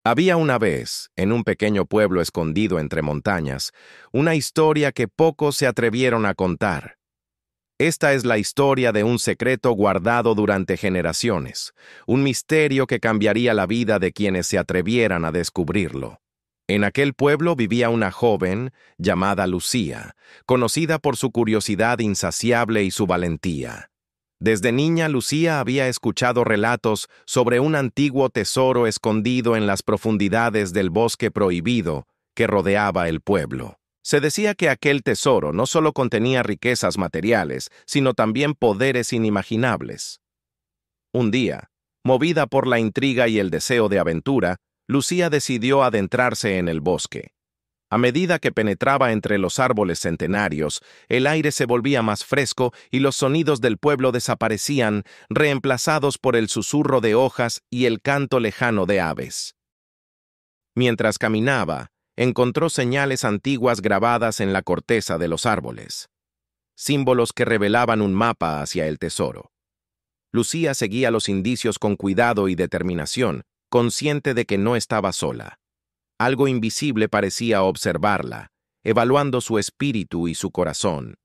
Había una vez, en un pequeño pueblo escondido entre montañas, una historia que pocos se atrevieron a contar. Esta es la historia de un secreto guardado durante generaciones, un misterio que cambiaría la vida de quienes se atrevieran a descubrirlo. En aquel pueblo vivía una joven llamada Lucía, conocida por su curiosidad insaciable y su valentía. Desde niña, Lucía había escuchado relatos sobre un antiguo tesoro escondido en las profundidades del bosque prohibido que rodeaba el pueblo. Se decía que aquel tesoro no solo contenía riquezas materiales, sino también poderes inimaginables. Un día, movida por la intriga y el deseo de aventura, Lucía decidió adentrarse en el bosque. A medida que penetraba entre los árboles centenarios, el aire se volvía más fresco y los sonidos del pueblo desaparecían, reemplazados por el susurro de hojas y el canto lejano de aves. Mientras caminaba, encontró señales antiguas grabadas en la corteza de los árboles, símbolos que revelaban un mapa hacia el tesoro. Lucía seguía los indicios con cuidado y determinación, consciente de que no estaba sola. Algo invisible parecía observarla, evaluando su espíritu y su corazón.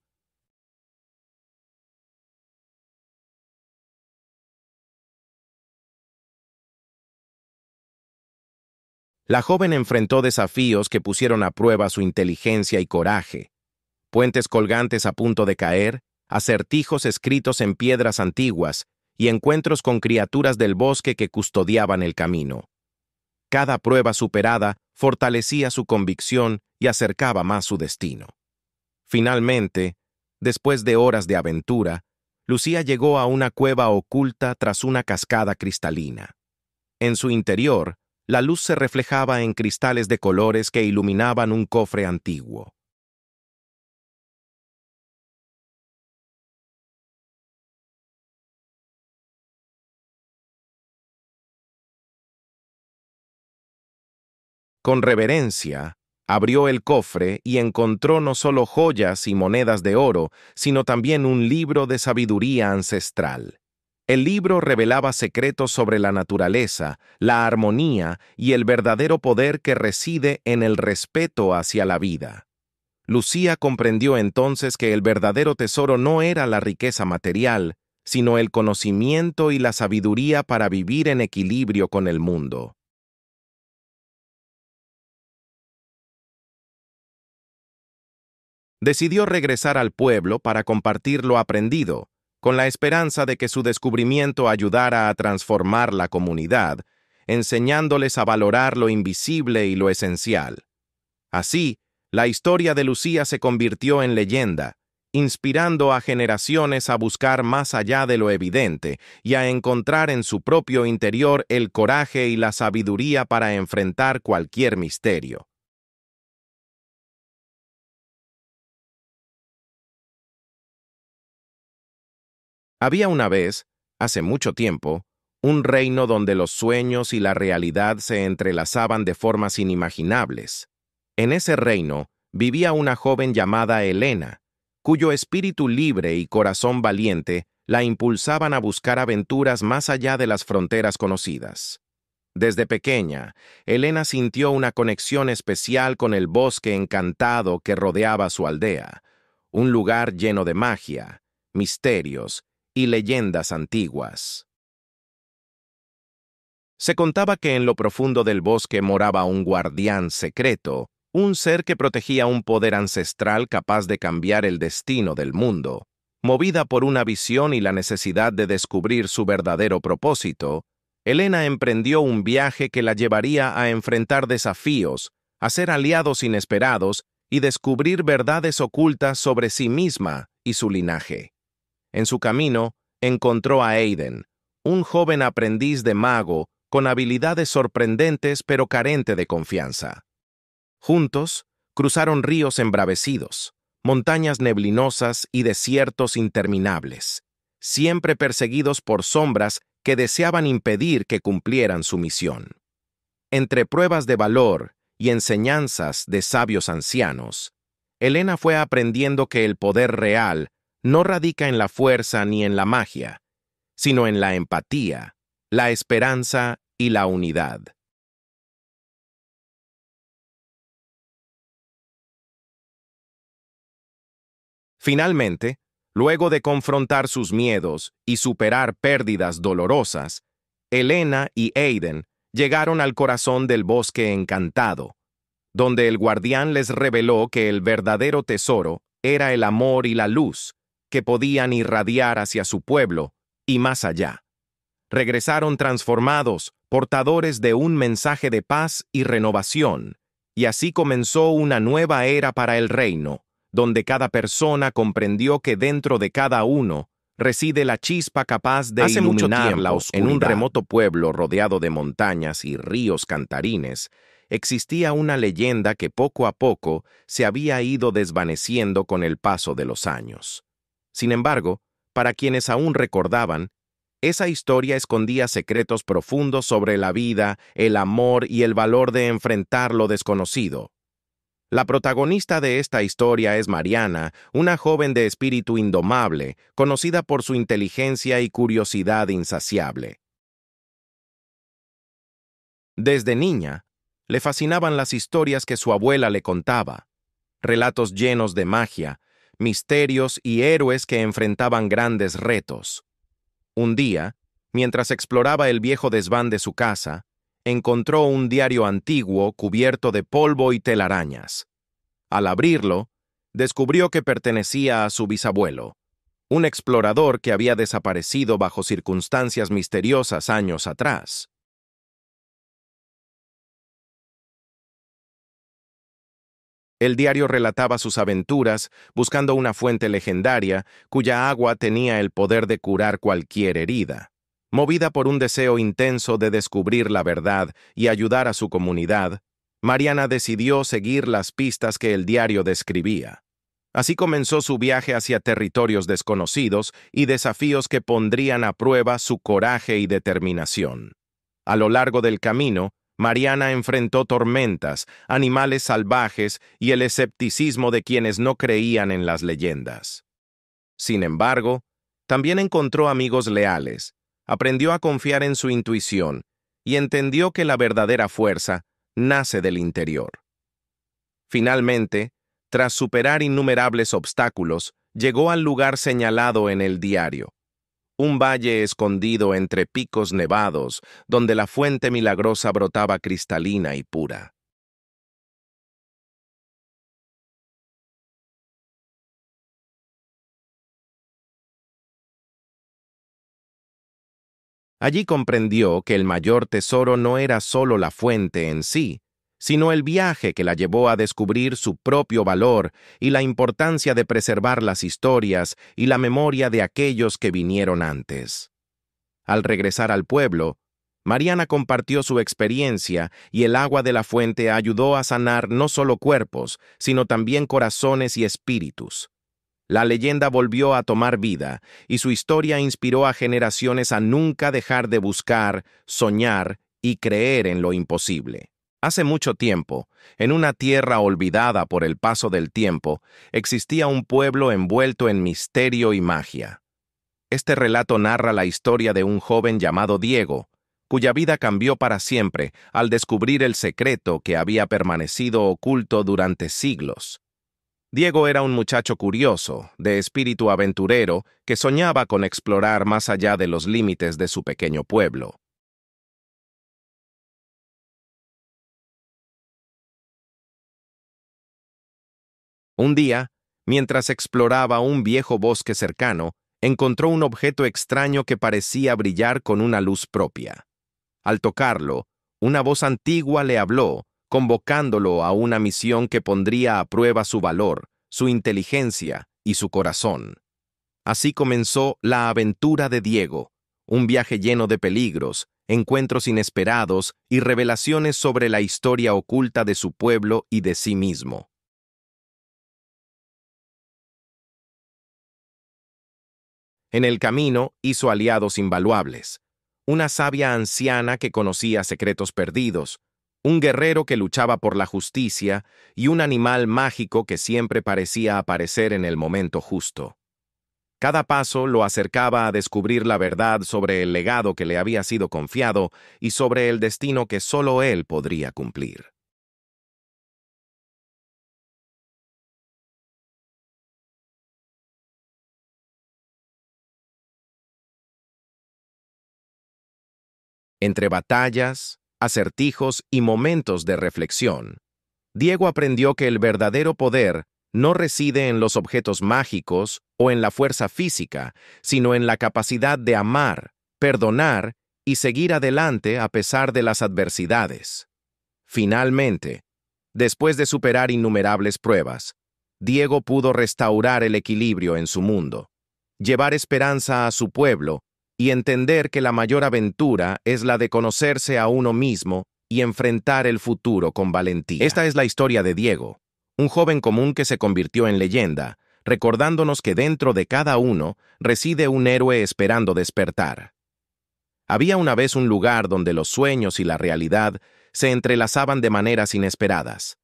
La joven enfrentó desafíos que pusieron a prueba su inteligencia y coraje. Puentes colgantes a punto de caer, acertijos escritos en piedras antiguas y encuentros con criaturas del bosque que custodiaban el camino. Cada prueba superada fortalecía su convicción y acercaba más su destino. Finalmente, después de horas de aventura, Lucía llegó a una cueva oculta tras una cascada cristalina. En su interior, la luz se reflejaba en cristales de colores que iluminaban un cofre antiguo. Con reverencia, abrió el cofre y encontró no solo joyas y monedas de oro, sino también un libro de sabiduría ancestral. El libro revelaba secretos sobre la naturaleza, la armonía y el verdadero poder que reside en el respeto hacia la vida. Lucía comprendió entonces que el verdadero tesoro no era la riqueza material, sino el conocimiento y la sabiduría para vivir en equilibrio con el mundo. Decidió regresar al pueblo para compartir lo aprendido, con la esperanza de que su descubrimiento ayudara a transformar la comunidad, enseñándoles a valorar lo invisible y lo esencial. Así, la historia de Lucía se convirtió en leyenda, inspirando a generaciones a buscar más allá de lo evidente y a encontrar en su propio interior el coraje y la sabiduría para enfrentar cualquier misterio. Había una vez, hace mucho tiempo, un reino donde los sueños y la realidad se entrelazaban de formas inimaginables. En ese reino vivía una joven llamada Helena, cuyo espíritu libre y corazón valiente la impulsaban a buscar aventuras más allá de las fronteras conocidas. Desde pequeña, Helena sintió una conexión especial con el bosque encantado que rodeaba su aldea, un lugar lleno de magia, misterios y leyendas antiguas. Se contaba que en lo profundo del bosque moraba un guardián secreto, un ser que protegía un poder ancestral capaz de cambiar el destino del mundo. Movida por una visión y la necesidad de descubrir su verdadero propósito, Helena emprendió un viaje que la llevaría a enfrentar desafíos, a ser aliados inesperados y descubrir verdades ocultas sobre sí misma y su linaje. En su camino, encontró a Aiden, un joven aprendiz de mago con habilidades sorprendentes pero carente de confianza. Juntos, cruzaron ríos embravecidos, montañas neblinosas y desiertos interminables, siempre perseguidos por sombras que deseaban impedir que cumplieran su misión. Entre pruebas de valor y enseñanzas de sabios ancianos, Helena fue aprendiendo que el poder real no radica en la fuerza ni en la magia, sino en la empatía, la esperanza y la unidad. Finalmente, luego de confrontar sus miedos y superar pérdidas dolorosas, Elena y Aiden llegaron al corazón del bosque encantado, donde el guardián les reveló que el verdadero tesoro era el amor y la luz que podían irradiar hacia su pueblo y más allá. Regresaron transformados, portadores de un mensaje de paz y renovación, y así comenzó una nueva era para el reino, donde cada persona comprendió que dentro de cada uno reside la chispa capaz de iluminar la oscuridad. En un remoto pueblo rodeado de montañas y ríos cantarines, existía una leyenda que poco a poco se había ido desvaneciendo con el paso de los años. Sin embargo, para quienes aún recordaban, esa historia escondía secretos profundos sobre la vida, el amor y el valor de enfrentar lo desconocido. La protagonista de esta historia es Mariana, una joven de espíritu indomable, conocida por su inteligencia y curiosidad insaciable. Desde niña, le fascinaban las historias que su abuela le contaba, relatos llenos de magia, misterios y héroes que enfrentaban grandes retos. Un día, mientras exploraba el viejo desván de su casa, encontró un diario antiguo cubierto de polvo y telarañas. Al abrirlo, descubrió que pertenecía a su bisabuelo, un explorador que había desaparecido bajo circunstancias misteriosas años atrás. El diario relataba sus aventuras buscando una fuente legendaria cuya agua tenía el poder de curar cualquier herida. Movida por un deseo intenso de descubrir la verdad y ayudar a su comunidad, Mariana decidió seguir las pistas que el diario describía. Así comenzó su viaje hacia territorios desconocidos y desafíos que pondrían a prueba su coraje y determinación. A lo largo del camino, Mariana enfrentó tormentas, animales salvajes y el escepticismo de quienes no creían en las leyendas. Sin embargo, también encontró amigos leales, aprendió a confiar en su intuición y entendió que la verdadera fuerza nace del interior. Finalmente, tras superar innumerables obstáculos, llegó al lugar señalado en el diario, un valle escondido entre picos nevados, donde la fuente milagrosa brotaba cristalina y pura. Allí comprendió que el mayor tesoro no era solo la fuente en sí, sino el viaje que la llevó a descubrir su propio valor y la importancia de preservar las historias y la memoria de aquellos que vinieron antes. Al regresar al pueblo, Mariana compartió su experiencia y el agua de la fuente ayudó a sanar no solo cuerpos, sino también corazones y espíritus. La leyenda volvió a tomar vida y su historia inspiró a generaciones a nunca dejar de buscar, soñar y creer en lo imposible. Hace mucho tiempo, en una tierra olvidada por el paso del tiempo, existía un pueblo envuelto en misterio y magia. Este relato narra la historia de un joven llamado Diego, cuya vida cambió para siempre al descubrir el secreto que había permanecido oculto durante siglos. Diego era un muchacho curioso, de espíritu aventurero, que soñaba con explorar más allá de los límites de su pequeño pueblo. Un día, mientras exploraba un viejo bosque cercano, encontró un objeto extraño que parecía brillar con una luz propia. Al tocarlo, una voz antigua le habló, convocándolo a una misión que pondría a prueba su valor, su inteligencia y su corazón. Así comenzó la aventura de Diego, un viaje lleno de peligros, encuentros inesperados y revelaciones sobre la historia oculta de su pueblo y de sí mismo. En el camino hizo aliados invaluables, una sabia anciana que conocía secretos perdidos, un guerrero que luchaba por la justicia y un animal mágico que siempre parecía aparecer en el momento justo. Cada paso lo acercaba a descubrir la verdad sobre el legado que le había sido confiado y sobre el destino que solo él podría cumplir. Entre batallas, acertijos y momentos de reflexión, Diego aprendió que el verdadero poder no reside en los objetos mágicos o en la fuerza física, sino en la capacidad de amar, perdonar y seguir adelante a pesar de las adversidades. Finalmente, después de superar innumerables pruebas, Diego pudo restaurar el equilibrio en su mundo, llevar esperanza a su pueblo y entender que la mayor aventura es la de conocerse a uno mismo y enfrentar el futuro con valentía. Esta es la historia de Diego, un joven común que se convirtió en leyenda, recordándonos que dentro de cada uno reside un héroe esperando despertar. Había una vez un lugar donde los sueños y la realidad se entrelazaban de maneras inesperadas.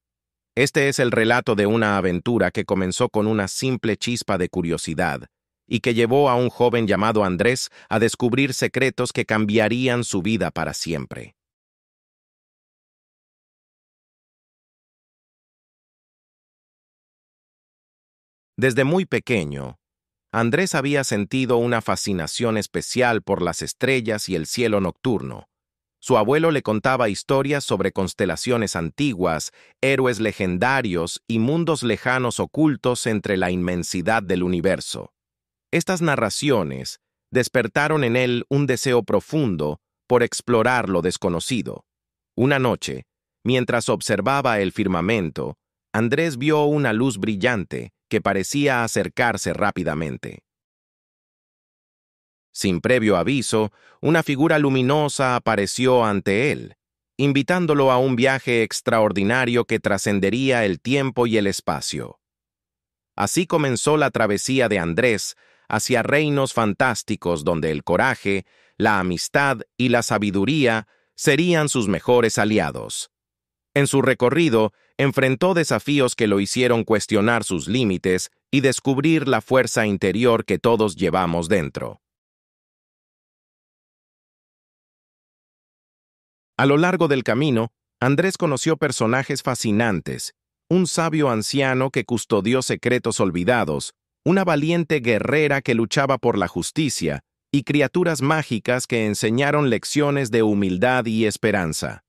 Este es el relato de una aventura que comenzó con una simple chispa de curiosidad y que llevó a un joven llamado Andrés a descubrir secretos que cambiarían su vida para siempre. Desde muy pequeño, Andrés había sentido una fascinación especial por las estrellas y el cielo nocturno. Su abuelo le contaba historias sobre constelaciones antiguas, héroes legendarios y mundos lejanos ocultos entre la inmensidad del universo. Estas narraciones despertaron en él un deseo profundo por explorar lo desconocido. Una noche, mientras observaba el firmamento, Andrés vio una luz brillante que parecía acercarse rápidamente. Sin previo aviso, una figura luminosa apareció ante él, invitándolo a un viaje extraordinario que trascendería el tiempo y el espacio. Así comenzó la travesía de Andrés hacia reinos fantásticos donde el coraje, la amistad y la sabiduría serían sus mejores aliados. En su recorrido, enfrentó desafíos que lo hicieron cuestionar sus límites y descubrir la fuerza interior que todos llevamos dentro. A lo largo del camino, Andrés conoció personajes fascinantes, un sabio anciano que custodió secretos olvidados, una valiente guerrera que luchaba por la justicia, y criaturas mágicas que enseñaron lecciones de humildad y esperanza.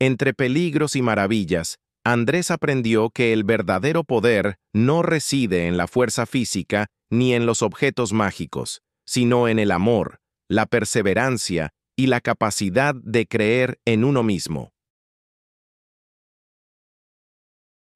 Entre peligros y maravillas, Andrés aprendió que el verdadero poder no reside en la fuerza física ni en los objetos mágicos, sino en el amor, la perseverancia y la capacidad de creer en uno mismo.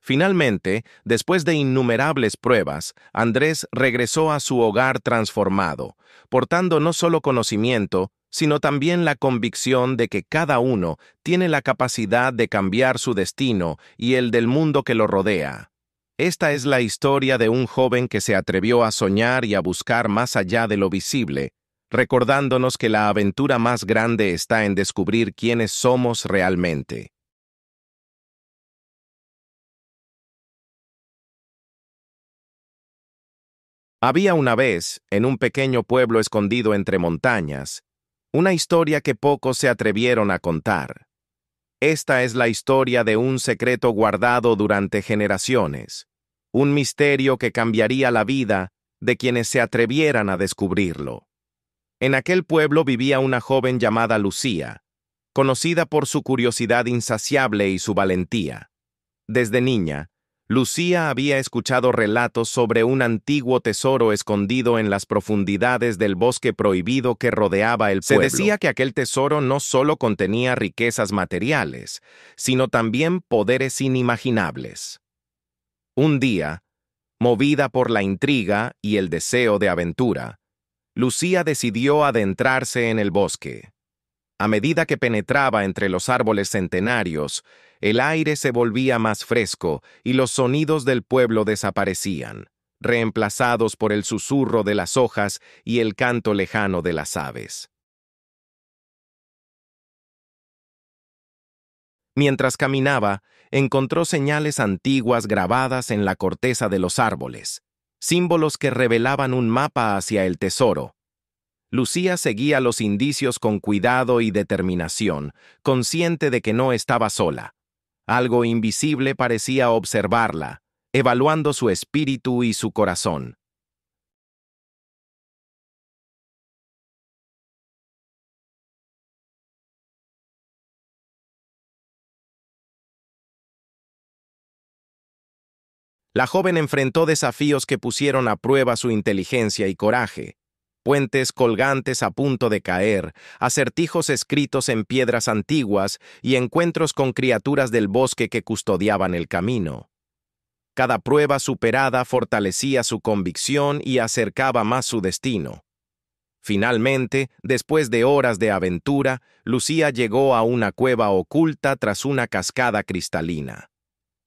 Finalmente, después de innumerables pruebas, Andrés regresó a su hogar transformado, portando no solo conocimiento, sino también la convicción de que cada uno tiene la capacidad de cambiar su destino y el del mundo que lo rodea. Esta es la historia de un joven que se atrevió a soñar y a buscar más allá de lo visible, recordándonos que la aventura más grande está en descubrir quiénes somos realmente. Había una vez, en un pequeño pueblo escondido entre montañas, una historia que pocos se atrevieron a contar. Esta es la historia de un secreto guardado durante generaciones, un misterio que cambiaría la vida de quienes se atrevieran a descubrirlo. En aquel pueblo vivía una joven llamada Lucía, conocida por su curiosidad insaciable y su valentía. Desde niña, Lucía había escuchado relatos sobre un antiguo tesoro escondido en las profundidades del bosque prohibido que rodeaba el pueblo. Se decía que aquel tesoro no solo contenía riquezas materiales, sino también poderes inimaginables. Un día, movida por la intriga y el deseo de aventura, Lucía decidió adentrarse en el bosque. A medida que penetraba entre los árboles centenarios, el aire se volvía más fresco y los sonidos del pueblo desaparecían, reemplazados por el susurro de las hojas y el canto lejano de las aves. Mientras caminaba, encontró señales antiguas grabadas en la corteza de los árboles, símbolos que revelaban un mapa hacia el tesoro. Lucía seguía los indicios con cuidado y determinación, consciente de que no estaba sola. Algo invisible parecía observarla, evaluando su espíritu y su corazón. La joven enfrentó desafíos que pusieron a prueba su inteligencia y coraje. Puentes colgantes a punto de caer, acertijos escritos en piedras antiguas y encuentros con criaturas del bosque que custodiaban el camino. Cada prueba superada fortalecía su convicción y acercaba más su destino. Finalmente, después de horas de aventura, Lucía llegó a una cueva oculta tras una cascada cristalina.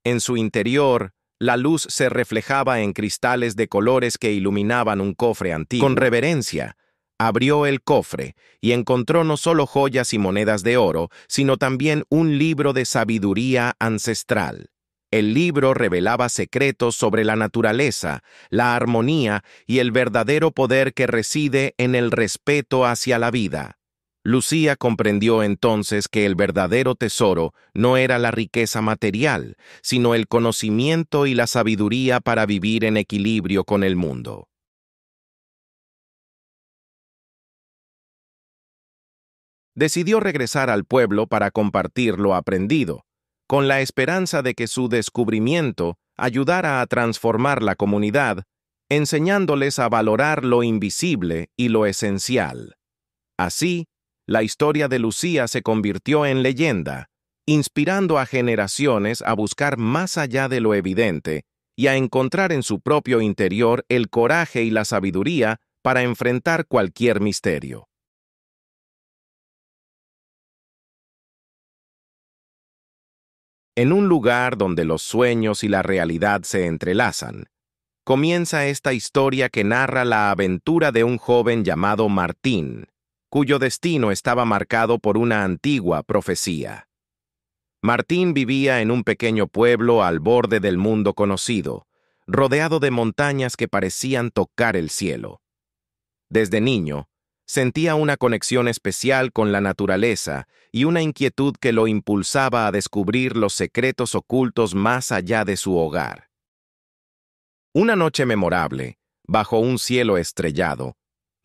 En su interior, la luz se reflejaba en cristales de colores que iluminaban un cofre antiguo. Con reverencia, abrió el cofre y encontró no solo joyas y monedas de oro, sino también un libro de sabiduría ancestral. El libro revelaba secretos sobre la naturaleza, la armonía y el verdadero poder que reside en el respeto hacia la vida. Lucía comprendió entonces que el verdadero tesoro no era la riqueza material, sino el conocimiento y la sabiduría para vivir en equilibrio con el mundo. Decidió regresar al pueblo para compartir lo aprendido, con la esperanza de que su descubrimiento ayudara a transformar la comunidad, enseñándoles a valorar lo invisible y lo esencial. Así, la historia de Lucía se convirtió en leyenda, inspirando a generaciones a buscar más allá de lo evidente y a encontrar en su propio interior el coraje y la sabiduría para enfrentar cualquier misterio. En un lugar donde los sueños y la realidad se entrelazan, comienza esta historia que narra la aventura de un joven llamado Martín, cuyo destino estaba marcado por una antigua profecía. Martín vivía en un pequeño pueblo al borde del mundo conocido, rodeado de montañas que parecían tocar el cielo. Desde niño, sentía una conexión especial con la naturaleza y una inquietud que lo impulsaba a descubrir los secretos ocultos más allá de su hogar. Una noche memorable, bajo un cielo estrellado,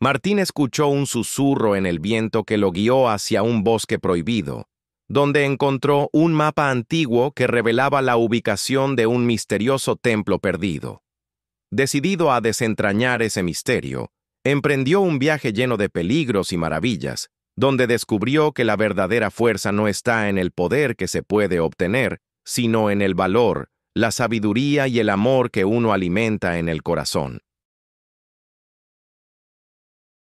Martín escuchó un susurro en el viento que lo guió hacia un bosque prohibido, donde encontró un mapa antiguo que revelaba la ubicación de un misterioso templo perdido. Decidido a desentrañar ese misterio, emprendió un viaje lleno de peligros y maravillas, donde descubrió que la verdadera fuerza no está en el poder que se puede obtener, sino en el valor, la sabiduría y el amor que uno alimenta en el corazón.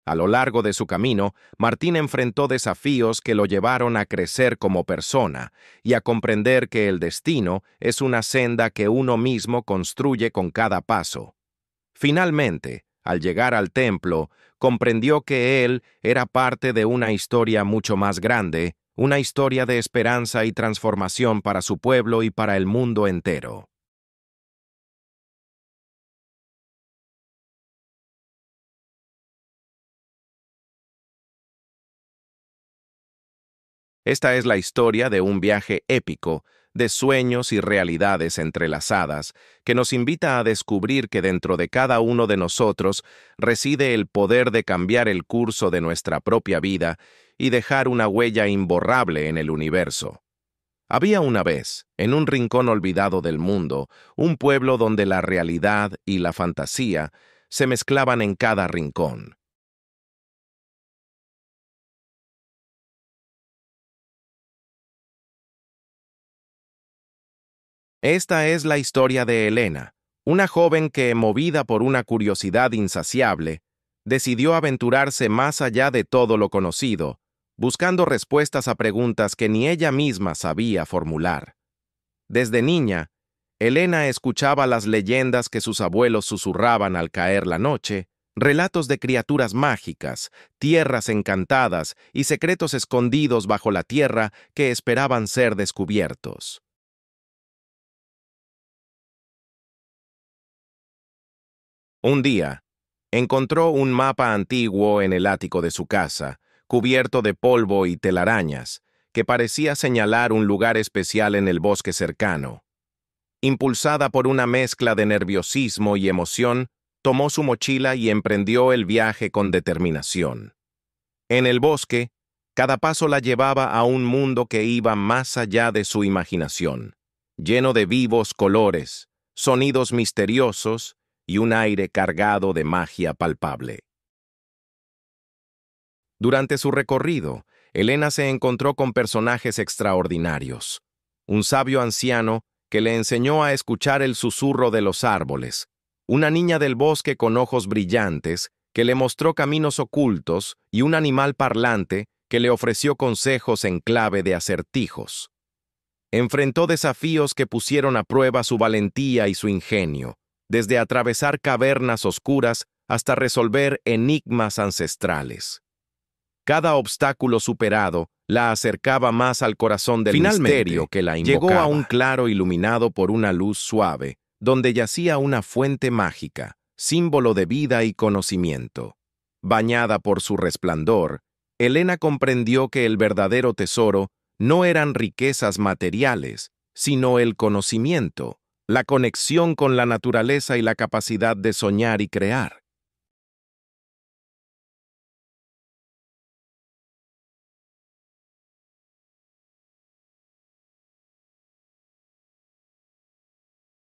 A lo largo de su camino, Martín enfrentó desafíos que lo llevaron a crecer como persona y a comprender que el destino es una senda que uno mismo construye con cada paso. Finalmente, al llegar al templo, comprendió que él era parte de una historia mucho más grande, una historia de esperanza y transformación para su pueblo y para el mundo entero. Esta es la historia de un viaje épico, de sueños y realidades entrelazadas, que nos invita a descubrir que dentro de cada uno de nosotros reside el poder de cambiar el curso de nuestra propia vida y dejar una huella imborrable en el universo. Había una vez, en un rincón olvidado del mundo, un pueblo donde la realidad y la fantasía se mezclaban en cada rincón. Esta es la historia de Elena, una joven que, movida por una curiosidad insaciable, decidió aventurarse más allá de todo lo conocido, buscando respuestas a preguntas que ni ella misma sabía formular. Desde niña, Elena escuchaba las leyendas que sus abuelos susurraban al caer la noche, relatos de criaturas mágicas, tierras encantadas y secretos escondidos bajo la tierra que esperaban ser descubiertos. Un día, encontró un mapa antiguo en el ático de su casa, cubierto de polvo y telarañas, que parecía señalar un lugar especial en el bosque cercano. Impulsada por una mezcla de nerviosismo y emoción, tomó su mochila y emprendió el viaje con determinación. En el bosque, cada paso la llevaba a un mundo que iba más allá de su imaginación, lleno de vivos colores, sonidos misteriosos y un aire cargado de magia palpable. Durante su recorrido, Elena se encontró con personajes extraordinarios. Un sabio anciano que le enseñó a escuchar el susurro de los árboles, una niña del bosque con ojos brillantes que le mostró caminos ocultos y un animal parlante que le ofreció consejos en clave de acertijos. Enfrentó desafíos que pusieron a prueba su valentía y su ingenio, desde atravesar cavernas oscuras hasta resolver enigmas ancestrales. Cada obstáculo superado la acercaba más al corazón del misterio que la invocaba. Llegó a un claro iluminado por una luz suave, donde yacía una fuente mágica, símbolo de vida y conocimiento. Bañada por su resplandor, Elena comprendió que el verdadero tesoro no eran riquezas materiales, sino el conocimiento, la conexión con la naturaleza y la capacidad de soñar y crear.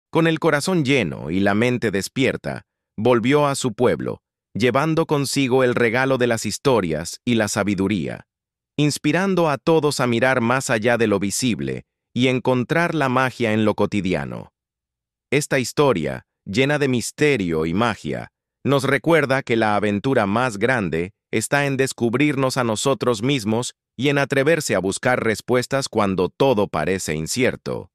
Con el corazón lleno y la mente despierta, volvió a su pueblo, llevando consigo el regalo de las historias y la sabiduría, inspirando a todos a mirar más allá de lo visible y encontrar la magia en lo cotidiano. Esta historia, llena de misterio y magia, nos recuerda que la aventura más grande está en descubrirnos a nosotros mismos y en atreverse a buscar respuestas cuando todo parece incierto.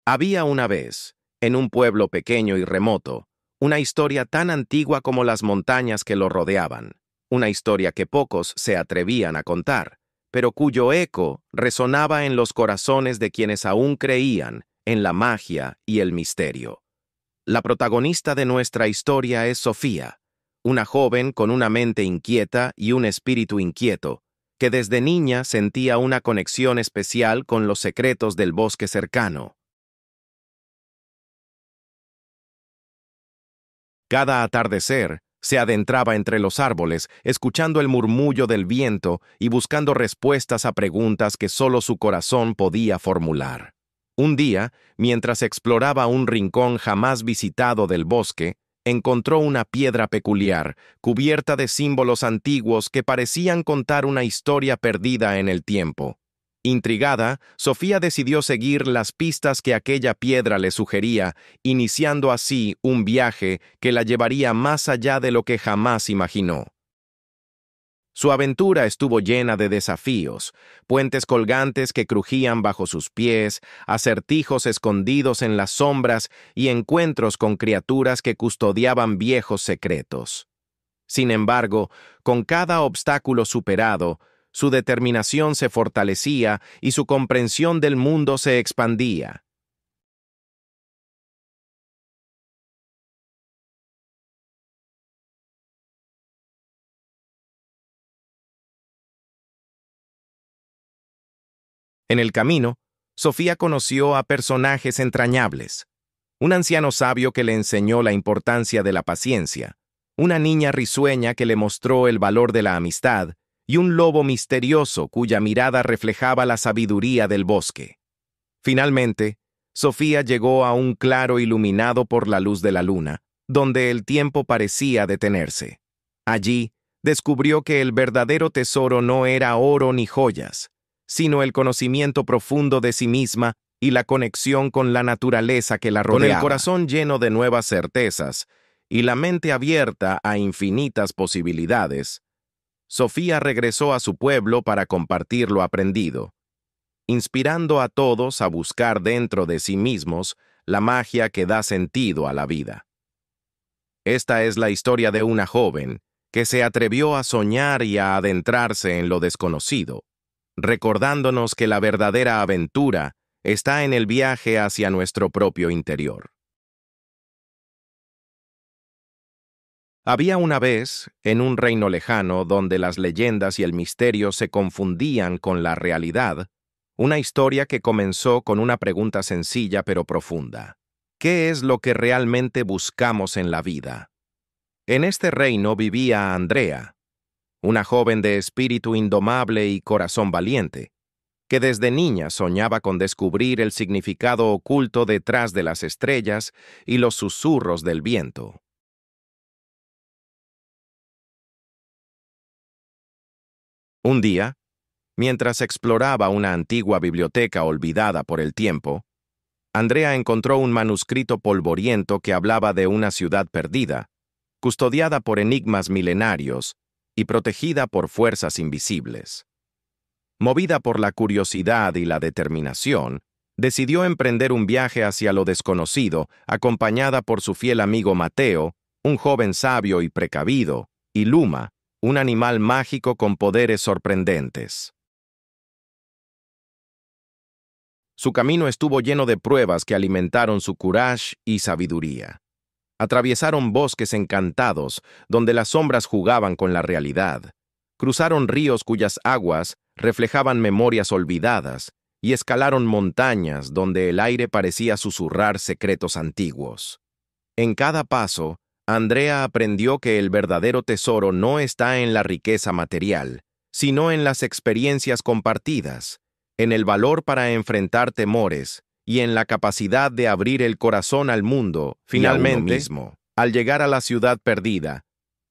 Había una vez, en un pueblo pequeño y remoto, una historia tan antigua como las montañas que lo rodeaban, una historia que pocos se atrevían a contar, pero cuyo eco resonaba en los corazones de quienes aún creían en la magia y el misterio. La protagonista de nuestra historia es Sofía, una joven con una mente inquieta y un espíritu inquieto, que desde niña sentía una conexión especial con los secretos del bosque cercano. Cada atardecer, se adentraba entre los árboles, escuchando el murmullo del viento y buscando respuestas a preguntas que solo su corazón podía formular. Un día, mientras exploraba un rincón jamás visitado del bosque, encontró una piedra peculiar, cubierta de símbolos antiguos que parecían contar una historia perdida en el tiempo. Intrigada, Sofía decidió seguir las pistas que aquella piedra le sugería, iniciando así un viaje que la llevaría más allá de lo que jamás imaginó. Su aventura estuvo llena de desafíos, puentes colgantes que crujían bajo sus pies, acertijos escondidos en las sombras y encuentros con criaturas que custodiaban viejos secretos. Sin embargo, con cada obstáculo superado, su determinación se fortalecía y su comprensión del mundo se expandía. En el camino, Sofía conoció a personajes entrañables. Un anciano sabio que le enseñó la importancia de la paciencia, una niña risueña que le mostró el valor de la amistad, y un lobo misterioso cuya mirada reflejaba la sabiduría del bosque. Finalmente, Sofía llegó a un claro iluminado por la luz de la luna, donde el tiempo parecía detenerse. Allí, descubrió que el verdadero tesoro no era oro ni joyas, sino el conocimiento profundo de sí misma y la conexión con la naturaleza que la rodeaba. Con el corazón lleno de nuevas certezas y la mente abierta a infinitas posibilidades, Sofía regresó a su pueblo para compartir lo aprendido, inspirando a todos a buscar dentro de sí mismos la magia que da sentido a la vida. Esta es la historia de una joven que se atrevió a soñar y a adentrarse en lo desconocido, recordándonos que la verdadera aventura está en el viaje hacia nuestro propio interior. Había una vez, en un reino lejano donde las leyendas y el misterio se confundían con la realidad, una historia que comenzó con una pregunta sencilla pero profunda. ¿Qué es lo que realmente buscamos en la vida? En este reino vivía Andrea, una joven de espíritu indomable y corazón valiente. que desde niña soñaba con descubrir el significado oculto detrás de las estrellas y los susurros del viento. Un día, mientras exploraba una antigua biblioteca olvidada por el tiempo, Andrea encontró un manuscrito polvoriento que hablaba de una ciudad perdida, custodiada por enigmas milenarios y protegida por fuerzas invisibles. Movida por la curiosidad y la determinación, decidió emprender un viaje hacia lo desconocido, acompañada por su fiel amigo Mateo, un joven sabio y precavido, y Luma, un animal mágico con poderes sorprendentes. Su camino estuvo lleno de pruebas que alimentaron su courage y sabiduría. Atravesaron bosques encantados, donde las sombras jugaban con la realidad. Cruzaron ríos cuyas aguas reflejaban memorias olvidadas, y escalaron montañas donde el aire parecía susurrar secretos antiguos. En cada paso, Andrea aprendió que el verdadero tesoro no está en la riqueza material, sino en las experiencias compartidas, en el valor para enfrentar temores y en la capacidad de abrir el corazón al mundo. Finalmente, mismo, al llegar a la ciudad perdida,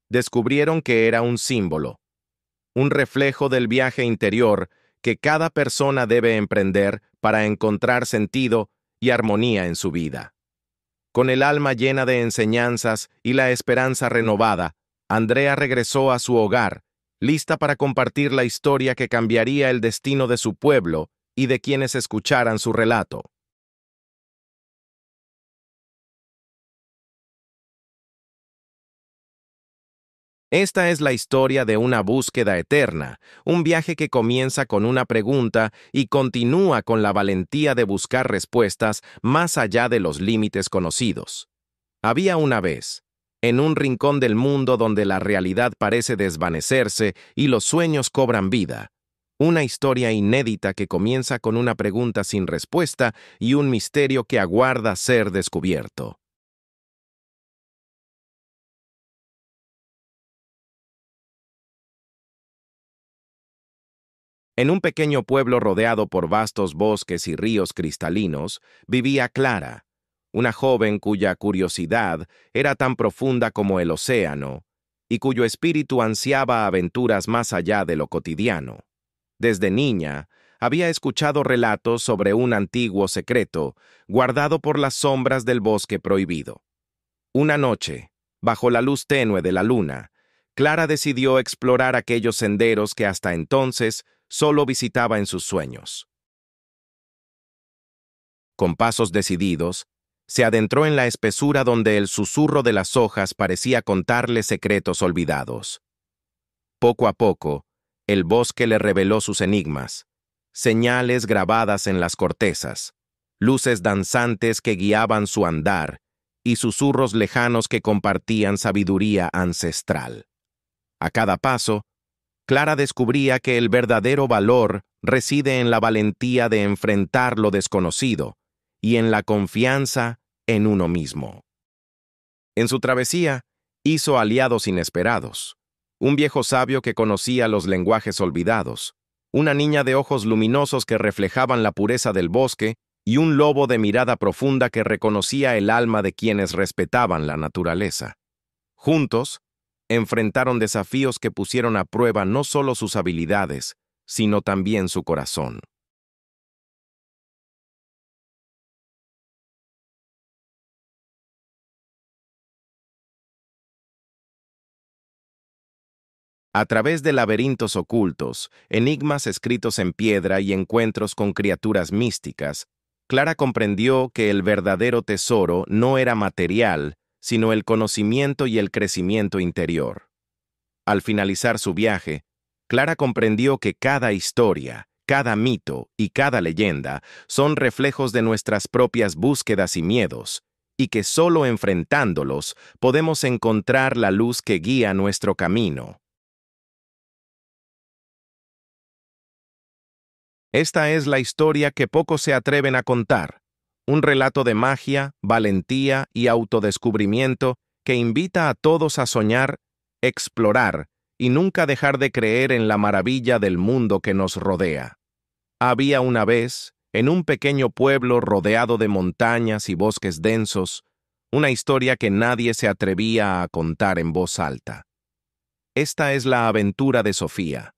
descubrieron que era un símbolo, un reflejo del viaje interior que cada persona debe emprender para encontrar sentido y armonía en su vida. Con el alma llena de enseñanzas y la esperanza renovada, Andrea regresó a su hogar, lista para compartir la historia que cambiaría el destino de su pueblo y de quienes escucharan su relato. Esta es la historia de una búsqueda eterna, un viaje que comienza con una pregunta y continúa con la valentía de buscar respuestas más allá de los límites conocidos. Había una vez, en un rincón del mundo donde la realidad parece desvanecerse y los sueños cobran vida, una historia inédita que comienza con una pregunta sin respuesta y un misterio que aguarda ser descubierto. En un pequeño pueblo rodeado por vastos bosques y ríos cristalinos, vivía Clara, una joven cuya curiosidad era tan profunda como el océano, y cuyo espíritu ansiaba aventuras más allá de lo cotidiano. Desde niña, había escuchado relatos sobre un antiguo secreto, guardado por las sombras del bosque prohibido. Una noche, bajo la luz tenue de la luna, Clara decidió explorar aquellos senderos que hasta entonces solo visitaba en sus sueños. Con pasos decididos, se adentró en la espesura donde el susurro de las hojas parecía contarle secretos olvidados. Poco a poco, el bosque le reveló sus enigmas, señales grabadas en las cortezas, luces danzantes que guiaban su andar y susurros lejanos que compartían sabiduría ancestral. A cada paso, Clara descubría que el verdadero valor reside en la valentía de enfrentar lo desconocido y en la confianza en uno mismo. En su travesía, hizo aliados inesperados. Un viejo sabio que conocía los lenguajes olvidados, una niña de ojos luminosos que reflejaban la pureza del bosque y un lobo de mirada profunda que reconocía el alma de quienes respetaban la naturaleza. Juntos, enfrentaron desafíos que pusieron a prueba no solo sus habilidades, sino también su corazón. A través de laberintos ocultos, enigmas escritos en piedra y encuentros con criaturas místicas, Clara comprendió que el verdadero tesoro no era material, sino el conocimiento y el crecimiento interior. Al finalizar su viaje, Clara comprendió que cada historia, cada mito y cada leyenda son reflejos de nuestras propias búsquedas y miedos, y que solo enfrentándolos podemos encontrar la luz que guía nuestro camino. Esta es la historia que pocos se atreven a contar, un relato de magia, valentía y autodescubrimiento que invita a todos a soñar, explorar y nunca dejar de creer en la maravilla del mundo que nos rodea. Había una vez, en un pequeño pueblo rodeado de montañas y bosques densos, una historia que nadie se atrevía a contar en voz alta. Esta es la aventura de Sofía,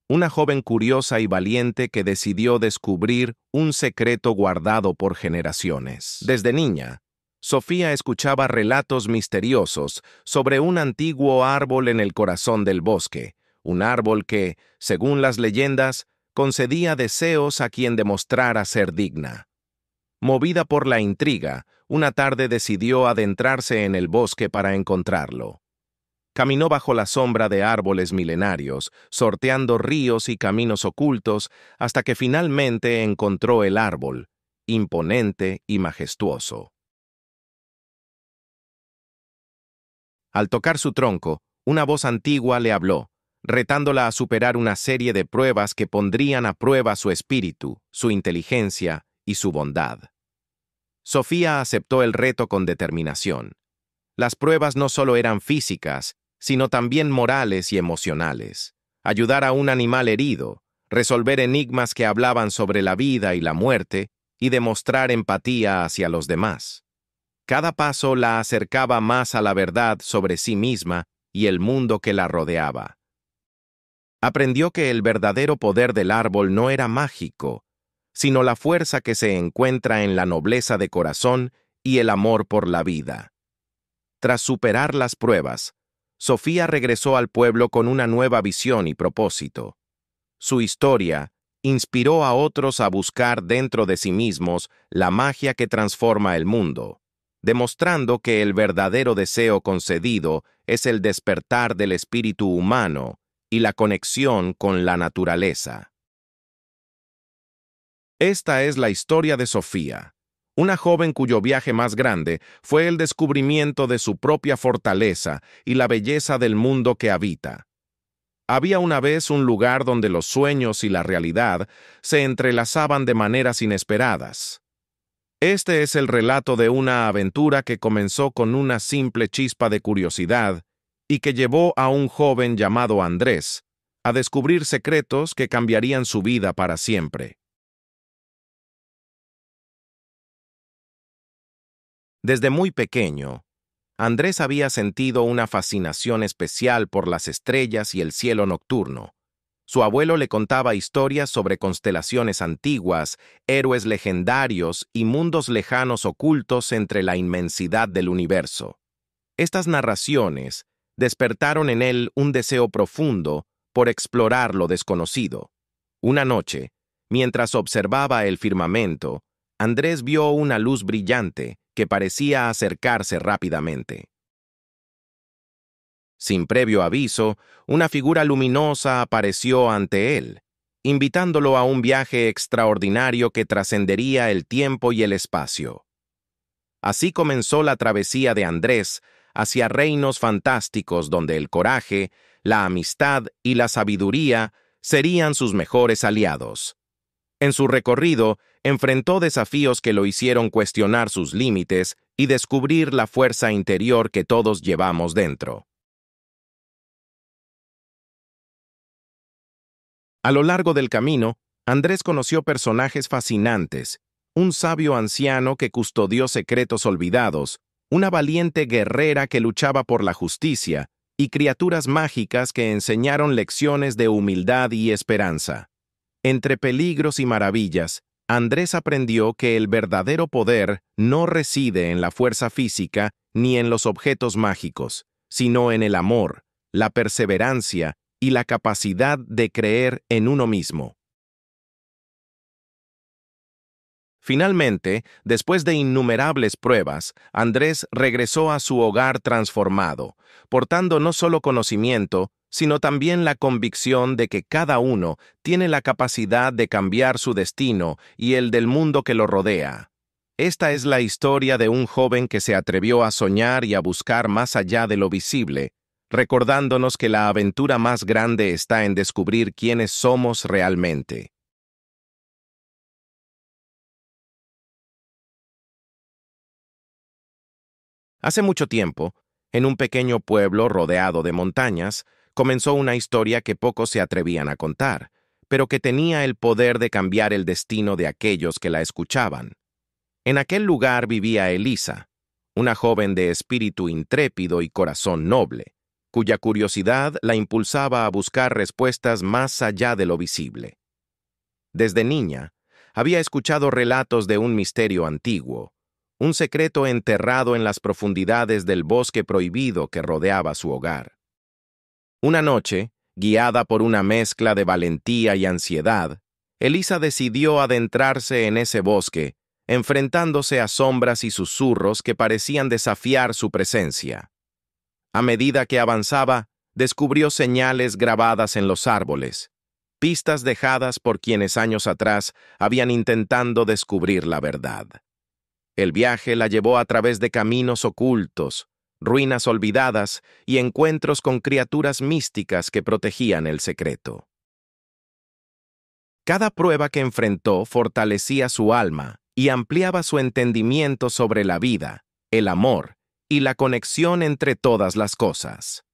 una joven curiosa y valiente que decidió descubrir un secreto guardado por generaciones. Desde niña, Sofía escuchaba relatos misteriosos sobre un antiguo árbol en el corazón del bosque, un árbol que, según las leyendas, concedía deseos a quien demostrara ser digna. Movida por la intriga, una tarde decidió adentrarse en el bosque para encontrarlo. Caminó bajo la sombra de árboles milenarios, sorteando ríos y caminos ocultos, hasta que finalmente encontró el árbol, imponente y majestuoso. Al tocar su tronco, una voz antigua le habló, retándola a superar una serie de pruebas que pondrían a prueba su espíritu, su inteligencia y su bondad. Sofía aceptó el reto con determinación. Las pruebas no solo eran físicas, sino también morales y emocionales. Ayudar a un animal herido, resolver enigmas que hablaban sobre la vida y la muerte, y demostrar empatía hacia los demás. Cada paso la acercaba más a la verdad sobre sí misma y el mundo que la rodeaba. Aprendió que el verdadero poder del árbol no era mágico, sino la fuerza que se encuentra en la nobleza de corazón y el amor por la vida. Tras superar las pruebas, Sofía regresó al pueblo con una nueva visión y propósito. Su historia inspiró a otros a buscar dentro de sí mismos la magia que transforma el mundo, demostrando que el verdadero deseo concedido es el despertar del espíritu humano y la conexión con la naturaleza. Esta es la historia de Sofía, una joven cuyo viaje más grande fue el descubrimiento de su propia fortaleza y la belleza del mundo que habita. Había una vez un lugar donde los sueños y la realidad se entrelazaban de maneras inesperadas. Este es el relato de una aventura que comenzó con una simple chispa de curiosidad y que llevó a un joven llamado Andrés a descubrir secretos que cambiarían su vida para siempre. Desde muy pequeño, Andrés había sentido una fascinación especial por las estrellas y el cielo nocturno. Su abuelo le contaba historias sobre constelaciones antiguas, héroes legendarios y mundos lejanos ocultos entre la inmensidad del universo. Estas narraciones despertaron en él un deseo profundo por explorar lo desconocido. Una noche, mientras observaba el firmamento, Andrés vio una luz brillante que parecía acercarse rápidamente. Sin previo aviso, una figura luminosa apareció ante él, invitándolo a un viaje extraordinario que trascendería el tiempo y el espacio. Así comenzó la travesía de Andrés hacia reinos fantásticos donde el coraje, la amistad y la sabiduría serían sus mejores aliados. En su recorrido, enfrentó desafíos que lo hicieron cuestionar sus límites y descubrir la fuerza interior que todos llevamos dentro. A lo largo del camino, Andrés conoció personajes fascinantes, un sabio anciano que custodió secretos olvidados, una valiente guerrera que luchaba por la justicia, y criaturas mágicas que enseñaron lecciones de humildad y esperanza. Entre peligros y maravillas, Andrés aprendió que el verdadero poder no reside en la fuerza física ni en los objetos mágicos, sino en el amor, la perseverancia y la capacidad de creer en uno mismo. Finalmente, después de innumerables pruebas, Andrés regresó a su hogar transformado, portando no solo conocimiento, sino también la convicción de que cada uno tiene la capacidad de cambiar su destino y el del mundo que lo rodea. Esta es la historia de un joven que se atrevió a soñar y a buscar más allá de lo visible, recordándonos que la aventura más grande está en descubrir quiénes somos realmente. Hace mucho tiempo, en un pequeño pueblo rodeado de montañas, comenzó una historia que pocos se atrevían a contar, pero que tenía el poder de cambiar el destino de aquellos que la escuchaban. En aquel lugar vivía Elisa, una joven de espíritu intrépido y corazón noble, cuya curiosidad la impulsaba a buscar respuestas más allá de lo visible. Desde niña, había escuchado relatos de un misterio antiguo, un secreto enterrado en las profundidades del bosque prohibido que rodeaba su hogar. Una noche, guiada por una mezcla de valentía y ansiedad, Elisa decidió adentrarse en ese bosque, enfrentándose a sombras y susurros que parecían desafiar su presencia. A medida que avanzaba, descubrió señales grabadas en los árboles, pistas dejadas por quienes años atrás habían intentado descubrir la verdad. El viaje la llevó a través de caminos ocultos, ruinas olvidadas y encuentros con criaturas místicas que protegían el secreto. Cada prueba que enfrentó fortalecía su alma y ampliaba su entendimiento sobre la vida, el amor y la conexión entre todas las cosas.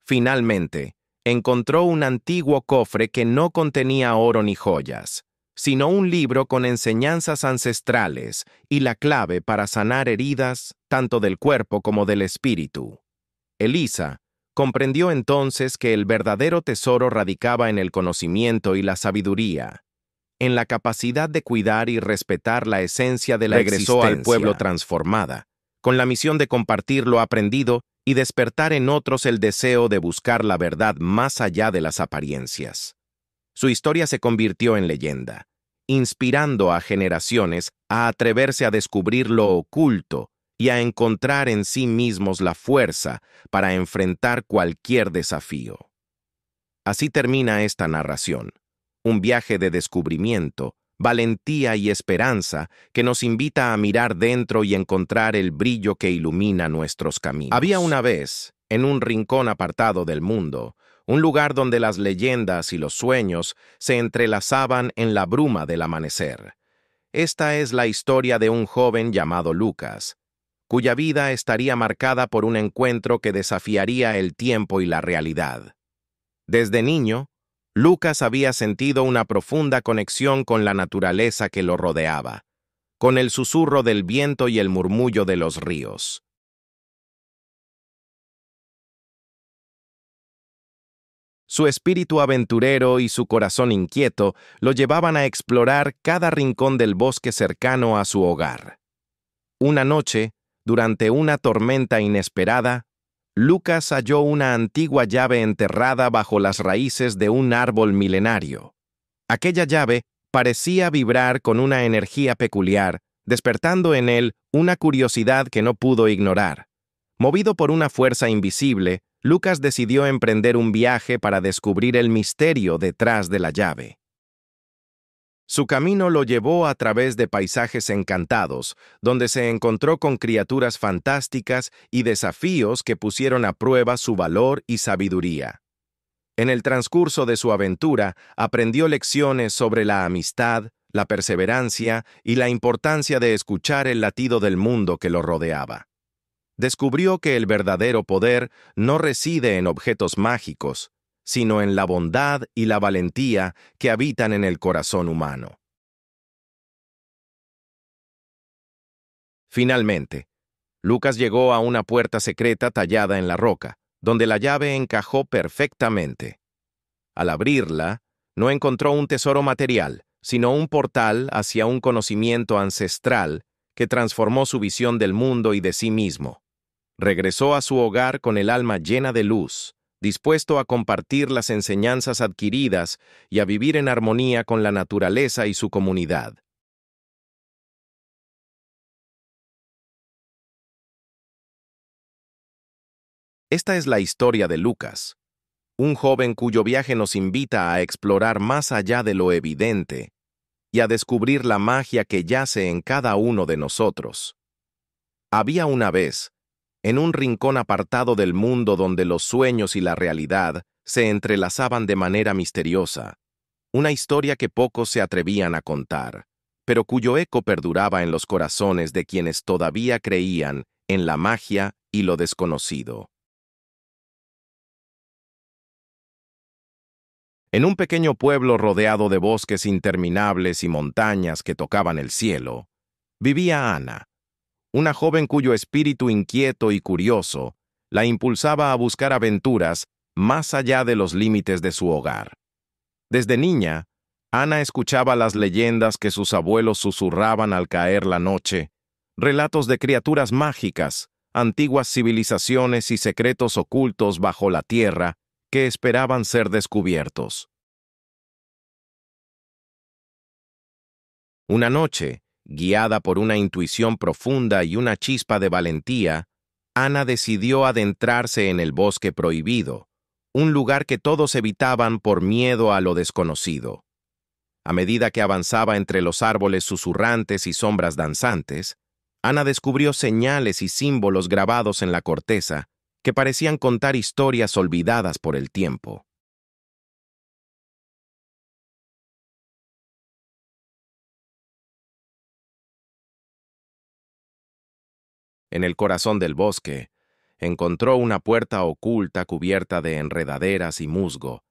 Finalmente, encontró un antiguo cofre que no contenía oro ni joyas, sino un libro con enseñanzas ancestrales y la clave para sanar heridas tanto del cuerpo como del espíritu. Elisa comprendió entonces que el verdadero tesoro radicaba en el conocimiento y la sabiduría, en la capacidad de cuidar y respetar la esencia de la existencia. Regresó al pueblo transformada, con la misión de compartir lo aprendido y despertar en otros el deseo de buscar la verdad más allá de las apariencias. Su historia se convirtió en leyenda, inspirando a generaciones a atreverse a descubrir lo oculto y a encontrar en sí mismos la fuerza para enfrentar cualquier desafío. Así termina esta narración, un viaje de descubrimiento, valentía y esperanza que nos invita a mirar dentro y encontrar el brillo que ilumina nuestros caminos. Había una vez, en un rincón apartado del mundo, un lugar donde las leyendas y los sueños se entrelazaban en la bruma del amanecer. Esta es la historia de un joven llamado Lucas, cuya vida estaría marcada por un encuentro que desafiaría el tiempo y la realidad. Desde niño, Lucas había sentido una profunda conexión con la naturaleza que lo rodeaba, con el susurro del viento y el murmullo de los ríos. Su espíritu aventurero y su corazón inquieto lo llevaban a explorar cada rincón del bosque cercano a su hogar. Una noche, durante una tormenta inesperada, Lucas halló una antigua llave enterrada bajo las raíces de un árbol milenario. Aquella llave parecía vibrar con una energía peculiar, despertando en él una curiosidad que no pudo ignorar. Movido por una fuerza invisible, Lucas decidió emprender un viaje para descubrir el misterio detrás de la llave. Su camino lo llevó a través de paisajes encantados, donde se encontró con criaturas fantásticas y desafíos que pusieron a prueba su valor y sabiduría. En el transcurso de su aventura, aprendió lecciones sobre la amistad, la perseverancia y la importancia de escuchar el latido del mundo que lo rodeaba. Descubrió que el verdadero poder no reside en objetos mágicos, sino en la bondad y la valentía que habitan en el corazón humano. Finalmente, Lucas llegó a una puerta secreta tallada en la roca, donde la llave encajó perfectamente. Al abrirla, no encontró un tesoro material, sino un portal hacia un conocimiento ancestral que transformó su visión del mundo y de sí mismo. Regresó a su hogar con el alma llena de luz, dispuesto a compartir las enseñanzas adquiridas y a vivir en armonía con la naturaleza y su comunidad. Esta es la historia de Lucas, un joven cuyo viaje nos invita a explorar más allá de lo evidente y a descubrir la magia que yace en cada uno de nosotros. Había una vez, en un rincón apartado del mundo donde los sueños y la realidad se entrelazaban de manera misteriosa, una historia que pocos se atrevían a contar, pero cuyo eco perduraba en los corazones de quienes todavía creían en la magia y lo desconocido. En un pequeño pueblo rodeado de bosques interminables y montañas que tocaban el cielo, vivía Ana, una joven cuyo espíritu inquieto y curioso la impulsaba a buscar aventuras más allá de los límites de su hogar. Desde niña, Ana escuchaba las leyendas que sus abuelos susurraban al caer la noche, relatos de criaturas mágicas, antiguas civilizaciones y secretos ocultos bajo la tierra que esperaban ser descubiertos. Una noche, guiada por una intuición profunda y una chispa de valentía, Ana decidió adentrarse en el bosque prohibido, un lugar que todos evitaban por miedo a lo desconocido. A medida que avanzaba entre los árboles susurrantes y sombras danzantes, Ana descubrió señales y símbolos grabados en la corteza que parecían contar historias olvidadas por el tiempo. En el corazón del bosque, encontró una puerta oculta cubierta de enredaderas y musgo,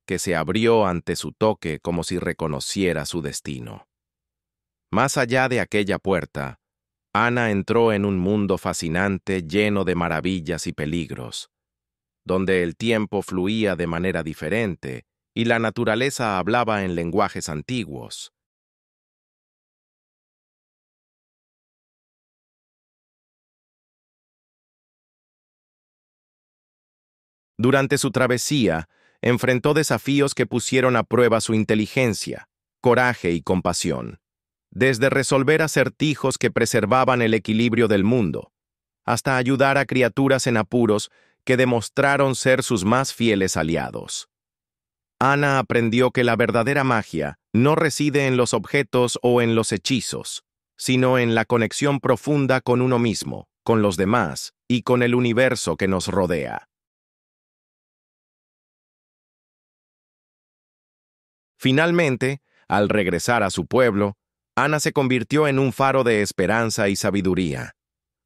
que se abrió ante su toque como si reconociera su destino. Más allá de aquella puerta, Ana entró en un mundo fascinante lleno de maravillas y peligros, donde el tiempo fluía de manera diferente y la naturaleza hablaba en lenguajes antiguos. Durante su travesía, enfrentó desafíos que pusieron a prueba su inteligencia, coraje y compasión, desde resolver acertijos que preservaban el equilibrio del mundo, hasta ayudar a criaturas en apuros que demostraron ser sus más fieles aliados. Ana aprendió que la verdadera magia no reside en los objetos o en los hechizos, sino en la conexión profunda con uno mismo, con los demás y con el universo que nos rodea. Finalmente, al regresar a su pueblo, Ana se convirtió en un faro de esperanza y sabiduría,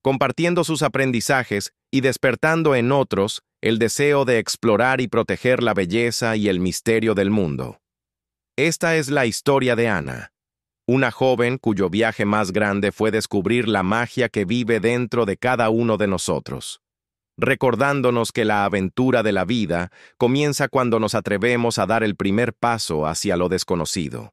compartiendo sus aprendizajes y despertando en otros el deseo de explorar y proteger la belleza y el misterio del mundo. Esta es la historia de Ana, una joven cuyo viaje más grande fue descubrir la magia que vive dentro de cada uno de nosotros, recordándonos que la aventura de la vida comienza cuando nos atrevemos a dar el primer paso hacia lo desconocido.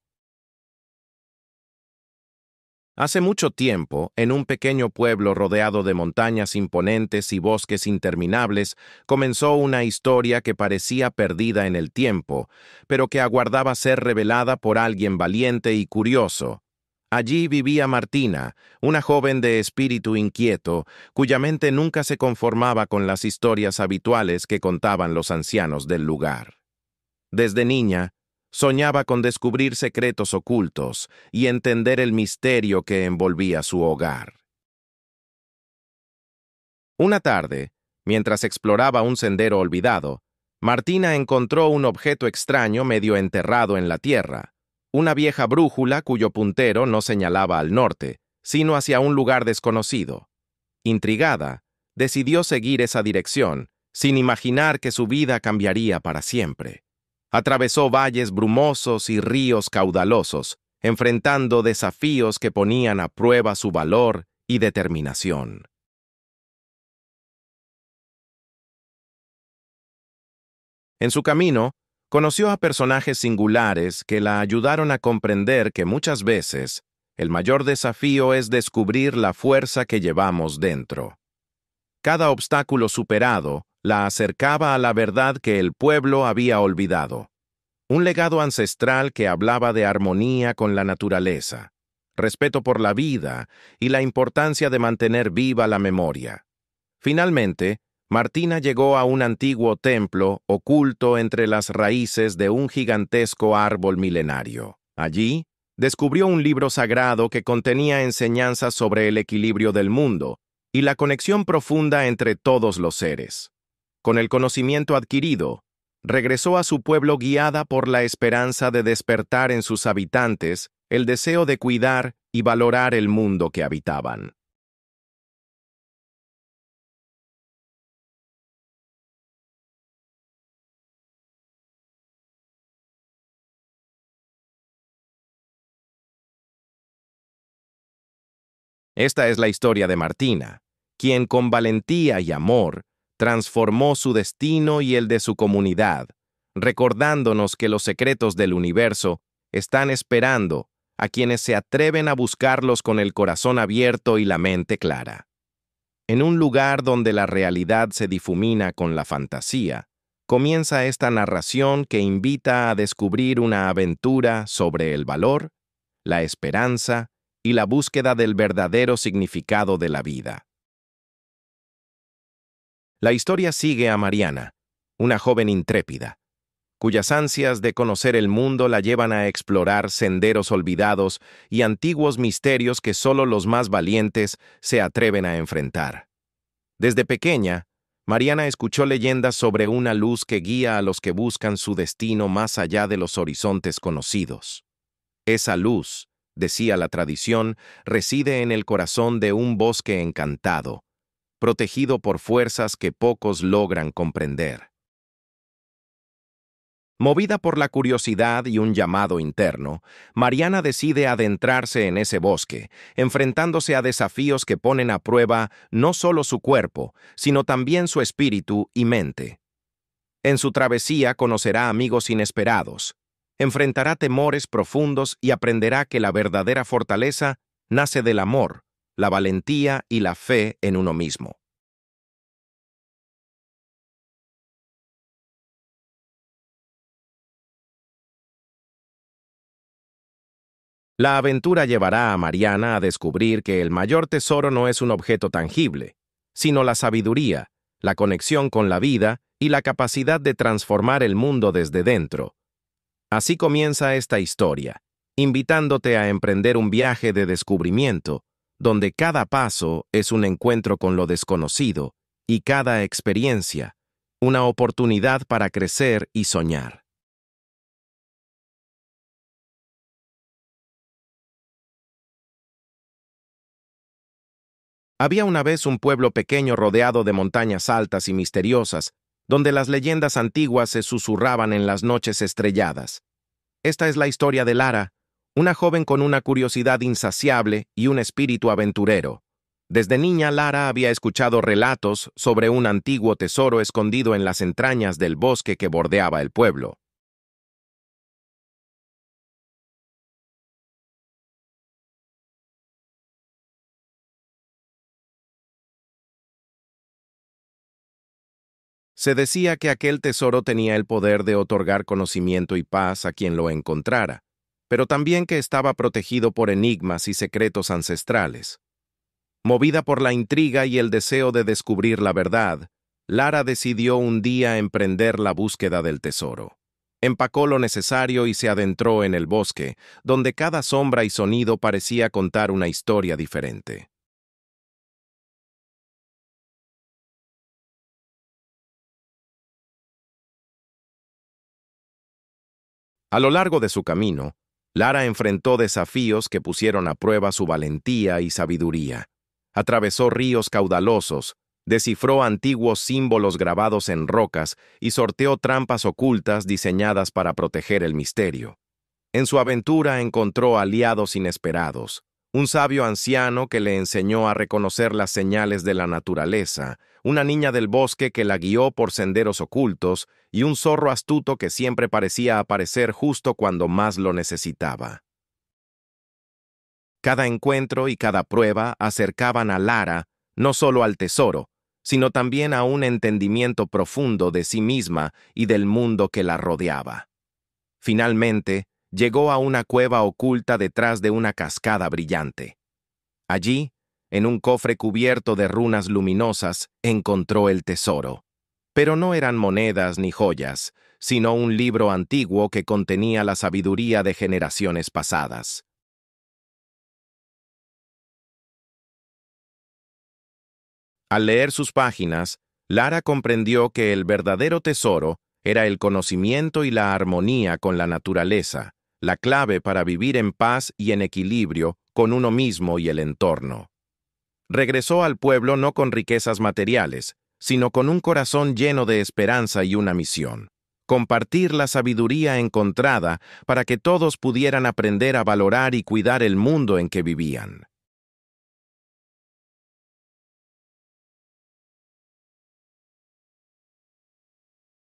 Hace mucho tiempo, en un pequeño pueblo rodeado de montañas imponentes y bosques interminables, comenzó una historia que parecía perdida en el tiempo, pero que aguardaba ser revelada por alguien valiente y curioso. Allí vivía Martina, una joven de espíritu inquieto, cuya mente nunca se conformaba con las historias habituales que contaban los ancianos del lugar. Desde niña, soñaba con descubrir secretos ocultos y entender el misterio que envolvía su hogar. Una tarde, mientras exploraba un sendero olvidado, Martina encontró un objeto extraño medio enterrado en la tierra, una vieja brújula cuyo puntero no señalaba al norte, sino hacia un lugar desconocido. Intrigada, decidió seguir esa dirección, sin imaginar que su vida cambiaría para siempre. Atravesó valles brumosos y ríos caudalosos, enfrentando desafíos que ponían a prueba su valor y determinación. En su camino, conoció a personajes singulares que la ayudaron a comprender que muchas veces el mayor desafío es descubrir la fuerza que llevamos dentro. Cada obstáculo superado la acercaba a la verdad que el pueblo había olvidado. Un legado ancestral que hablaba de armonía con la naturaleza, respeto por la vida y la importancia de mantener viva la memoria. Finalmente, Martina llegó a un antiguo templo oculto entre las raíces de un gigantesco árbol milenario. Allí, descubrió un libro sagrado que contenía enseñanzas sobre el equilibrio del mundo y la conexión profunda entre todos los seres. Con el conocimiento adquirido, regresó a su pueblo guiada por la esperanza de despertar en sus habitantes el deseo de cuidar y valorar el mundo que habitaban. Esta es la historia de Martina, quien con valentía y amor transformó su destino y el de su comunidad, recordándonos que los secretos del universo están esperando a quienes se atreven a buscarlos con el corazón abierto y la mente clara. En un lugar donde la realidad se difumina con la fantasía, comienza esta narración que invita a descubrir una aventura sobre el valor, la esperanza y la búsqueda del verdadero significado de la vida. La historia sigue a Mariana, una joven intrépida, cuyas ansias de conocer el mundo la llevan a explorar senderos olvidados y antiguos misterios que solo los más valientes se atreven a enfrentar. Desde pequeña, Mariana escuchó leyendas sobre una luz que guía a los que buscan su destino más allá de los horizontes conocidos. Esa luz, decía la tradición, reside en el corazón de un bosque encantado, protegido por fuerzas que pocos logran comprender. Movida por la curiosidad y un llamado interno, Mariana decide adentrarse en ese bosque, enfrentándose a desafíos que ponen a prueba no solo su cuerpo, sino también su espíritu y mente. En su travesía conocerá amigos inesperados, enfrentará temores profundos y aprenderá que la verdadera fortaleza nace del amor, la valentía y la fe en uno mismo. La aventura llevará a Mariana a descubrir que el mayor tesoro no es un objeto tangible, sino la sabiduría, la conexión con la vida y la capacidad de transformar el mundo desde dentro. Así comienza esta historia, invitándote a emprender un viaje de descubrimiento, donde cada paso es un encuentro con lo desconocido y cada experiencia, una oportunidad para crecer y soñar. Había una vez un pueblo pequeño rodeado de montañas altas y misteriosas, donde las leyendas antiguas se susurraban en las noches estrelladas. Esta es la historia de Lara, una joven con una curiosidad insaciable y un espíritu aventurero. Desde niña, Lara había escuchado relatos sobre un antiguo tesoro escondido en las entrañas del bosque que bordeaba el pueblo. Se decía que aquel tesoro tenía el poder de otorgar conocimiento y paz a quien lo encontrara, pero también que estaba protegido por enigmas y secretos ancestrales. Movida por la intriga y el deseo de descubrir la verdad, Lara decidió un día emprender la búsqueda del tesoro. Empacó lo necesario y se adentró en el bosque, donde cada sombra y sonido parecía contar una historia diferente. A lo largo de su camino, Lara enfrentó desafíos que pusieron a prueba su valentía y sabiduría. Atravesó ríos caudalosos, descifró antiguos símbolos grabados en rocas y sorteó trampas ocultas diseñadas para proteger el misterio. En su aventura encontró aliados inesperados, un sabio anciano que le enseñó a reconocer las señales de la naturaleza, una niña del bosque que la guió por senderos ocultos y un zorro astuto que siempre parecía aparecer justo cuando más lo necesitaba. Cada encuentro y cada prueba acercaban a Lara no solo al tesoro, sino también a un entendimiento profundo de sí misma y del mundo que la rodeaba. Finalmente, llegó a una cueva oculta detrás de una cascada brillante. Allí, en un cofre cubierto de runas luminosas, encontró el tesoro. Pero no eran monedas ni joyas, sino un libro antiguo que contenía la sabiduría de generaciones pasadas. Al leer sus páginas, Lara comprendió que el verdadero tesoro era el conocimiento y la armonía con la naturaleza, la clave para vivir en paz y en equilibrio con uno mismo y el entorno. Regresó al pueblo no con riquezas materiales, sino con un corazón lleno de esperanza y una misión: compartir la sabiduría encontrada para que todos pudieran aprender a valorar y cuidar el mundo en que vivían.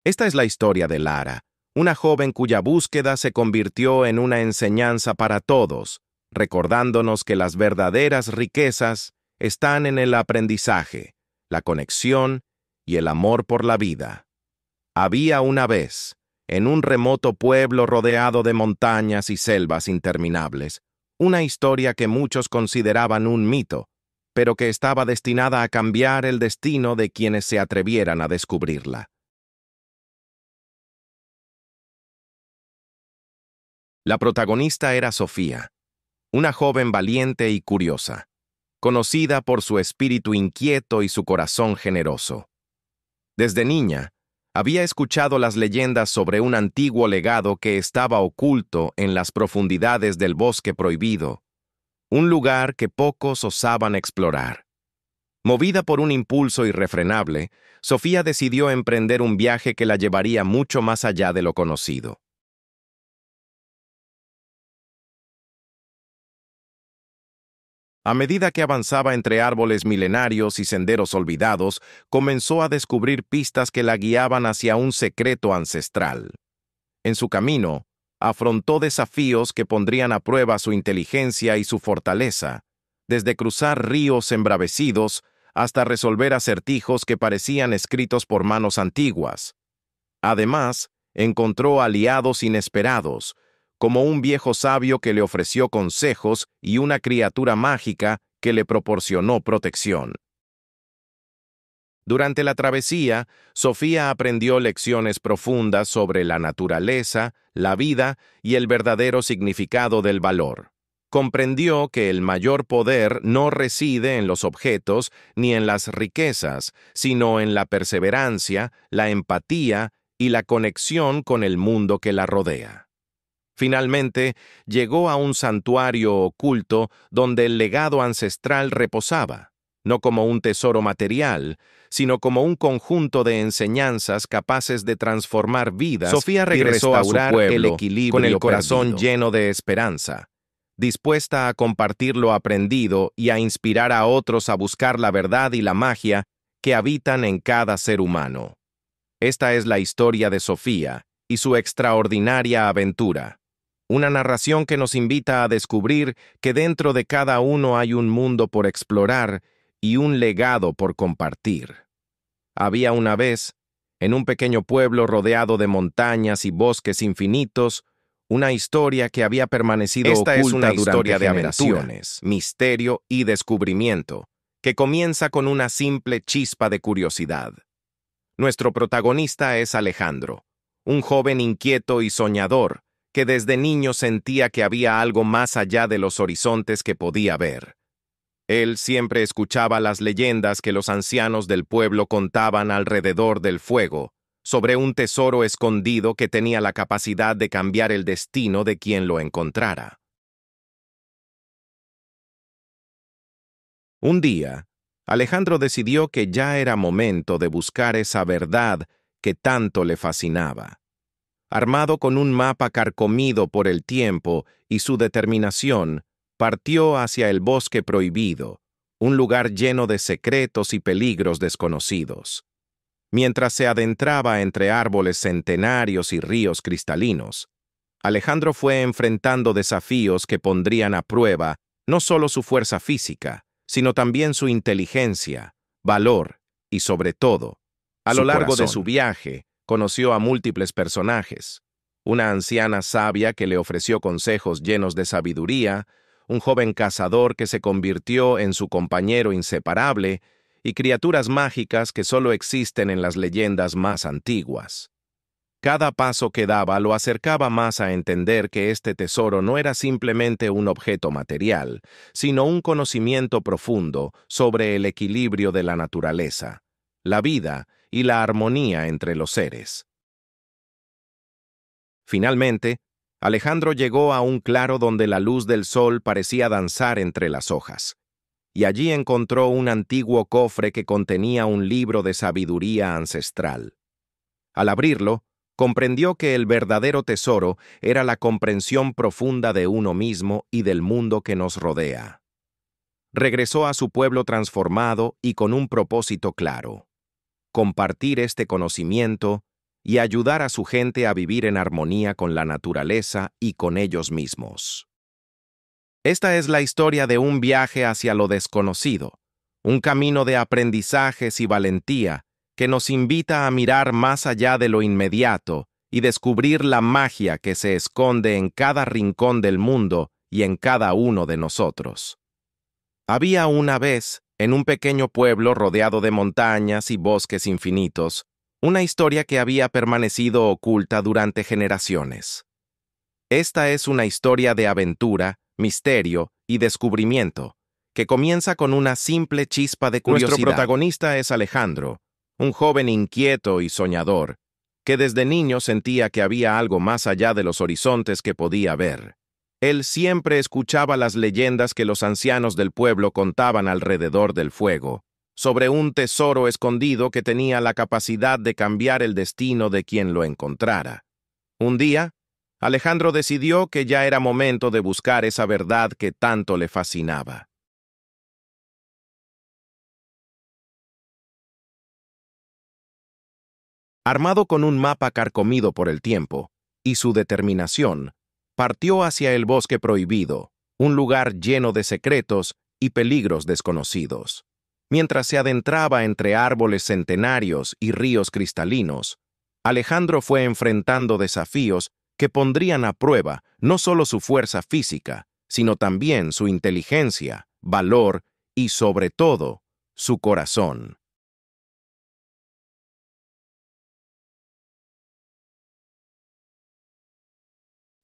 Esta es la historia de Lara, una joven cuya búsqueda se convirtió en una enseñanza para todos, recordándonos que las verdaderas riquezas están en el aprendizaje, la conexión y el amor por la vida. Había una vez, en un remoto pueblo rodeado de montañas y selvas interminables, una historia que muchos consideraban un mito, pero que estaba destinada a cambiar el destino de quienes se atrevieran a descubrirla. La protagonista era Sofía, una joven valiente y curiosa, conocida por su espíritu inquieto y su corazón generoso. Desde niña, había escuchado las leyendas sobre un antiguo legado que estaba oculto en las profundidades del bosque prohibido, un lugar que pocos osaban explorar. Movida por un impulso irrefrenable, Sofía decidió emprender un viaje que la llevaría mucho más allá de lo conocido. A medida que avanzaba entre árboles milenarios y senderos olvidados, comenzó a descubrir pistas que la guiaban hacia un secreto ancestral. En su camino, afrontó desafíos que pondrían a prueba su inteligencia y su fortaleza, desde cruzar ríos embravecidos hasta resolver acertijos que parecían escritos por manos antiguas. Además, encontró aliados inesperados, como un viejo sabio que le ofreció consejos y una criatura mágica que le proporcionó protección. Durante la travesía, Sofía aprendió lecciones profundas sobre la naturaleza, la vida y el verdadero significado del valor. Comprendió que el mayor poder no reside en los objetos ni en las riquezas, sino en la perseverancia, la empatía y la conexión con el mundo que la rodea. Finalmente, llegó a un santuario oculto donde el legado ancestral reposaba, no como un tesoro material, sino como un conjunto de enseñanzas capaces de transformar vidas. Sofía regresó a su pueblo el equilibrio con el corazón lleno de esperanza, dispuesta a compartir lo aprendido y a inspirar a otros a buscar la verdad y la magia que habitan en cada ser humano. Esta es la historia de Sofía y su extraordinaria aventura. Una narración que nos invita a descubrir que dentro de cada uno hay un mundo por explorar y un legado por compartir. Había una vez, en un pequeño pueblo rodeado de montañas y bosques infinitos, una historia que había permanecido oculta durante generaciones. Esta es una historia de aventuras, misterio y descubrimiento, que comienza con una simple chispa de curiosidad. Nuestro protagonista es Alejandro, un joven inquieto y soñador, que desde niño sentía que había algo más allá de los horizontes que podía ver. Él siempre escuchaba las leyendas que los ancianos del pueblo contaban alrededor del fuego, sobre un tesoro escondido que tenía la capacidad de cambiar el destino de quien lo encontrara. Un día, Alejandro decidió que ya era momento de buscar esa verdad que tanto le fascinaba. Armado con un mapa carcomido por el tiempo y su determinación, partió hacia el bosque prohibido, un lugar lleno de secretos y peligros desconocidos. Mientras se adentraba entre árboles centenarios y ríos cristalinos, Alejandro fue enfrentando desafíos que pondrían a prueba no solo su fuerza física, sino también su inteligencia, valor y, sobre todo, a lo largo de su viaje, conoció a múltiples personajes: una anciana sabia que le ofreció consejos llenos de sabiduría, un joven cazador que se convirtió en su compañero inseparable, y criaturas mágicas que solo existen en las leyendas más antiguas. Cada paso que daba lo acercaba más a entender que este tesoro no era simplemente un objeto material, sino un conocimiento profundo sobre el equilibrio de la naturaleza, la vida y la armonía entre los seres. Finalmente, Alejandro llegó a un claro donde la luz del sol parecía danzar entre las hojas, y allí encontró un antiguo cofre que contenía un libro de sabiduría ancestral. Al abrirlo, comprendió que el verdadero tesoro era la comprensión profunda de uno mismo y del mundo que nos rodea. Regresó a su pueblo transformado y con un propósito claro: compartir este conocimiento y ayudar a su gente a vivir en armonía con la naturaleza y con ellos mismos. Esta es la historia de un viaje hacia lo desconocido, un camino de aprendizajes y valentía que nos invita a mirar más allá de lo inmediato y descubrir la magia que se esconde en cada rincón del mundo y en cada uno de nosotros. Había una vez, en un pequeño pueblo rodeado de montañas y bosques infinitos, una historia que había permanecido oculta durante generaciones. Esta es una historia de aventura, misterio y descubrimiento, que comienza con una simple chispa de curiosidad. Nuestro protagonista es Alejandro, un joven inquieto y soñador, que desde niño sentía que había algo más allá de los horizontes que podía ver. Él siempre escuchaba las leyendas que los ancianos del pueblo contaban alrededor del fuego, sobre un tesoro escondido que tenía la capacidad de cambiar el destino de quien lo encontrara. Un día, Alejandro decidió que ya era momento de buscar esa verdad que tanto le fascinaba. Armado con un mapa carcomido por el tiempo y su determinación, partió hacia el bosque prohibido, un lugar lleno de secretos y peligros desconocidos. Mientras se adentraba entre árboles centenarios y ríos cristalinos, Alejandro fue enfrentando desafíos que pondrían a prueba no solo su fuerza física, sino también su inteligencia, valor y, sobre todo, su corazón.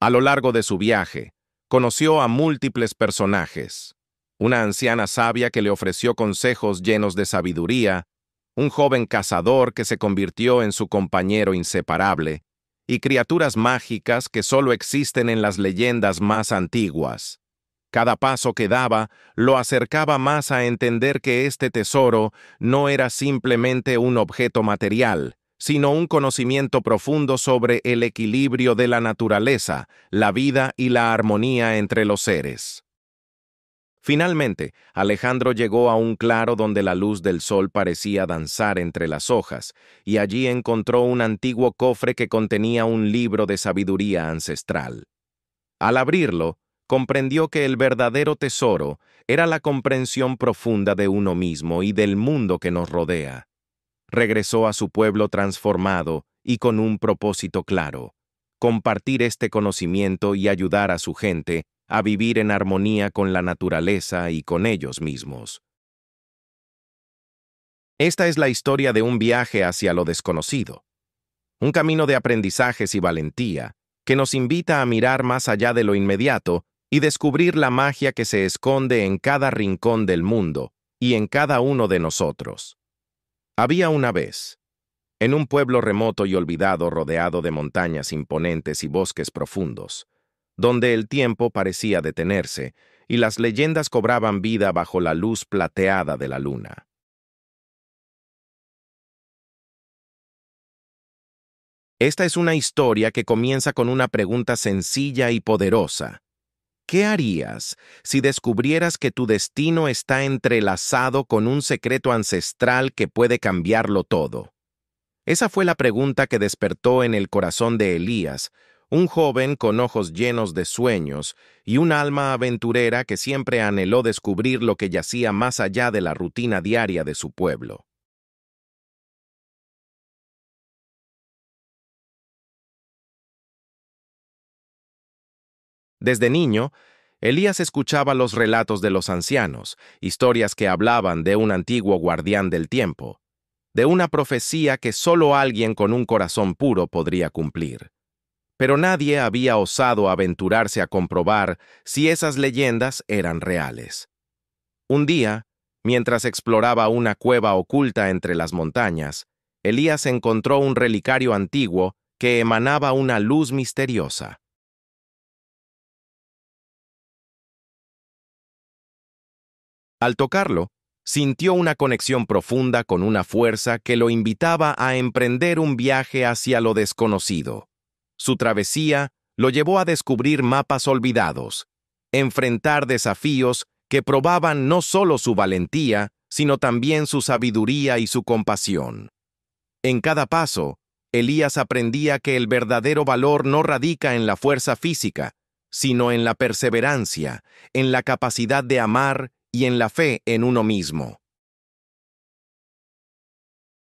A lo largo de su viaje, conoció a múltiples personajes. Una anciana sabia que le ofreció consejos llenos de sabiduría, un joven cazador que se convirtió en su compañero inseparable, y criaturas mágicas que solo existen en las leyendas más antiguas. Cada paso que daba lo acercaba más a entender que este tesoro no era simplemente un objeto material, sino un conocimiento profundo sobre el equilibrio de la naturaleza, la vida y la armonía entre los seres. Finalmente, Alejandro llegó a un claro donde la luz del sol parecía danzar entre las hojas, y allí encontró un antiguo cofre que contenía un libro de sabiduría ancestral. Al abrirlo, comprendió que el verdadero tesoro era la comprensión profunda de uno mismo y del mundo que nos rodea. Regresó a su pueblo transformado y con un propósito claro: compartir este conocimiento y ayudar a su gente a vivir en armonía con la naturaleza y con ellos mismos. Esta es la historia de un viaje hacia lo desconocido, un camino de aprendizajes y valentía que nos invita a mirar más allá de lo inmediato y descubrir la magia que se esconde en cada rincón del mundo y en cada uno de nosotros. Había una vez, en un pueblo remoto y olvidado rodeado de montañas imponentes y bosques profundos, donde el tiempo parecía detenerse y las leyendas cobraban vida bajo la luz plateada de la luna. Esta es una historia que comienza con una pregunta sencilla y poderosa. ¿Qué harías si descubrieras que tu destino está entrelazado con un secreto ancestral que puede cambiarlo todo? Esa fue la pregunta que despertó en el corazón de Elías, un joven con ojos llenos de sueños y un alma aventurera que siempre anheló descubrir lo que yacía más allá de la rutina diaria de su pueblo. Desde niño, Elías escuchaba los relatos de los ancianos, historias que hablaban de un antiguo guardián del tiempo, de una profecía que solo alguien con un corazón puro podría cumplir. Pero nadie había osado aventurarse a comprobar si esas leyendas eran reales. Un día, mientras exploraba una cueva oculta entre las montañas, Elías encontró un relicario antiguo que emanaba una luz misteriosa. Al tocarlo, sintió una conexión profunda con una fuerza que lo invitaba a emprender un viaje hacia lo desconocido. Su travesía lo llevó a descubrir mapas olvidados, enfrentar desafíos que probaban no solo su valentía, sino también su sabiduría y su compasión. En cada paso, Elías aprendía que el verdadero valor no radica en la fuerza física, sino en la perseverancia, en la capacidad de amar y en la fe en uno mismo.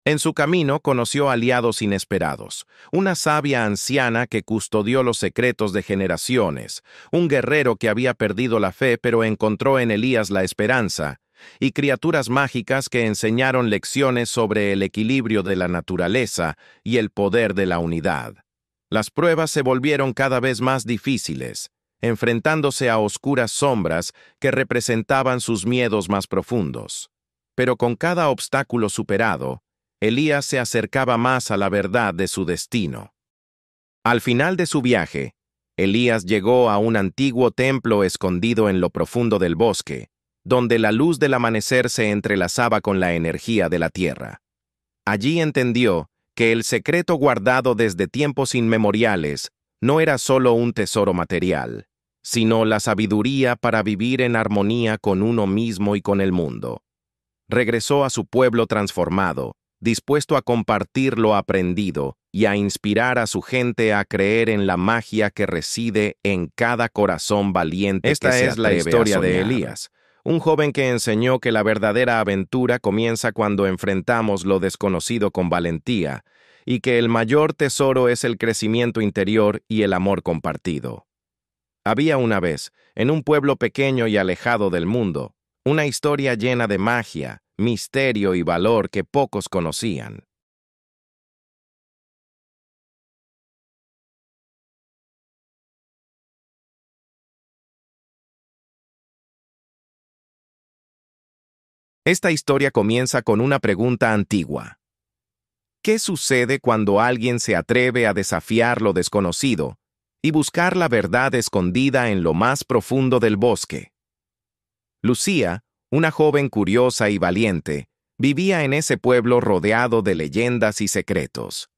En su camino conoció aliados inesperados, una sabia anciana que custodió los secretos de generaciones, un guerrero que había perdido la fe pero encontró en Elías la esperanza, y criaturas mágicas que enseñaron lecciones sobre el equilibrio de la naturaleza y el poder de la unidad. Las pruebas se volvieron cada vez más difíciles, enfrentándose a oscuras sombras que representaban sus miedos más profundos. Pero con cada obstáculo superado, Elías se acercaba más a la verdad de su destino. Al final de su viaje, Elías llegó a un antiguo templo escondido en lo profundo del bosque, donde la luz del amanecer se entrelazaba con la energía de la tierra. Allí entendió que el secreto guardado desde tiempos inmemoriales no era solo un tesoro material, sino la sabiduría para vivir en armonía con uno mismo y con el mundo. Regresó a su pueblo transformado, dispuesto a compartir lo aprendido y a inspirar a su gente a creer en la magia que reside en cada corazón valiente. Esta es la historia de Elías, un joven que enseñó que la verdadera aventura comienza cuando enfrentamos lo desconocido con valentía, y que el mayor tesoro es el crecimiento interior y el amor compartido. Había una vez, en un pueblo pequeño y alejado del mundo, una historia llena de magia, misterio y valor que pocos conocían. Esta historia comienza con una pregunta antigua. ¿Qué sucede cuando alguien se atreve a desafiar lo desconocido y buscar la verdad escondida en lo más profundo del bosque? Lucía, una joven curiosa y valiente, vivía en ese pueblo rodeado de leyendas y secretos.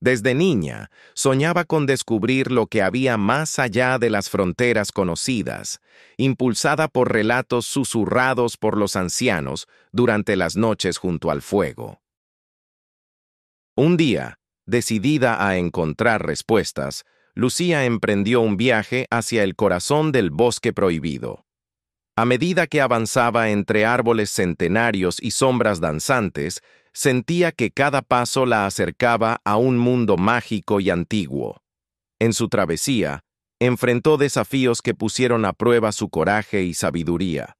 Desde niña, soñaba con descubrir lo que había más allá de las fronteras conocidas, impulsada por relatos susurrados por los ancianos durante las noches junto al fuego. Un día, decidida a encontrar respuestas, Lucía emprendió un viaje hacia el corazón del bosque prohibido. A medida que avanzaba entre árboles centenarios y sombras danzantes, sentía que cada paso la acercaba a un mundo mágico y antiguo. En su travesía, enfrentó desafíos que pusieron a prueba su coraje y sabiduría.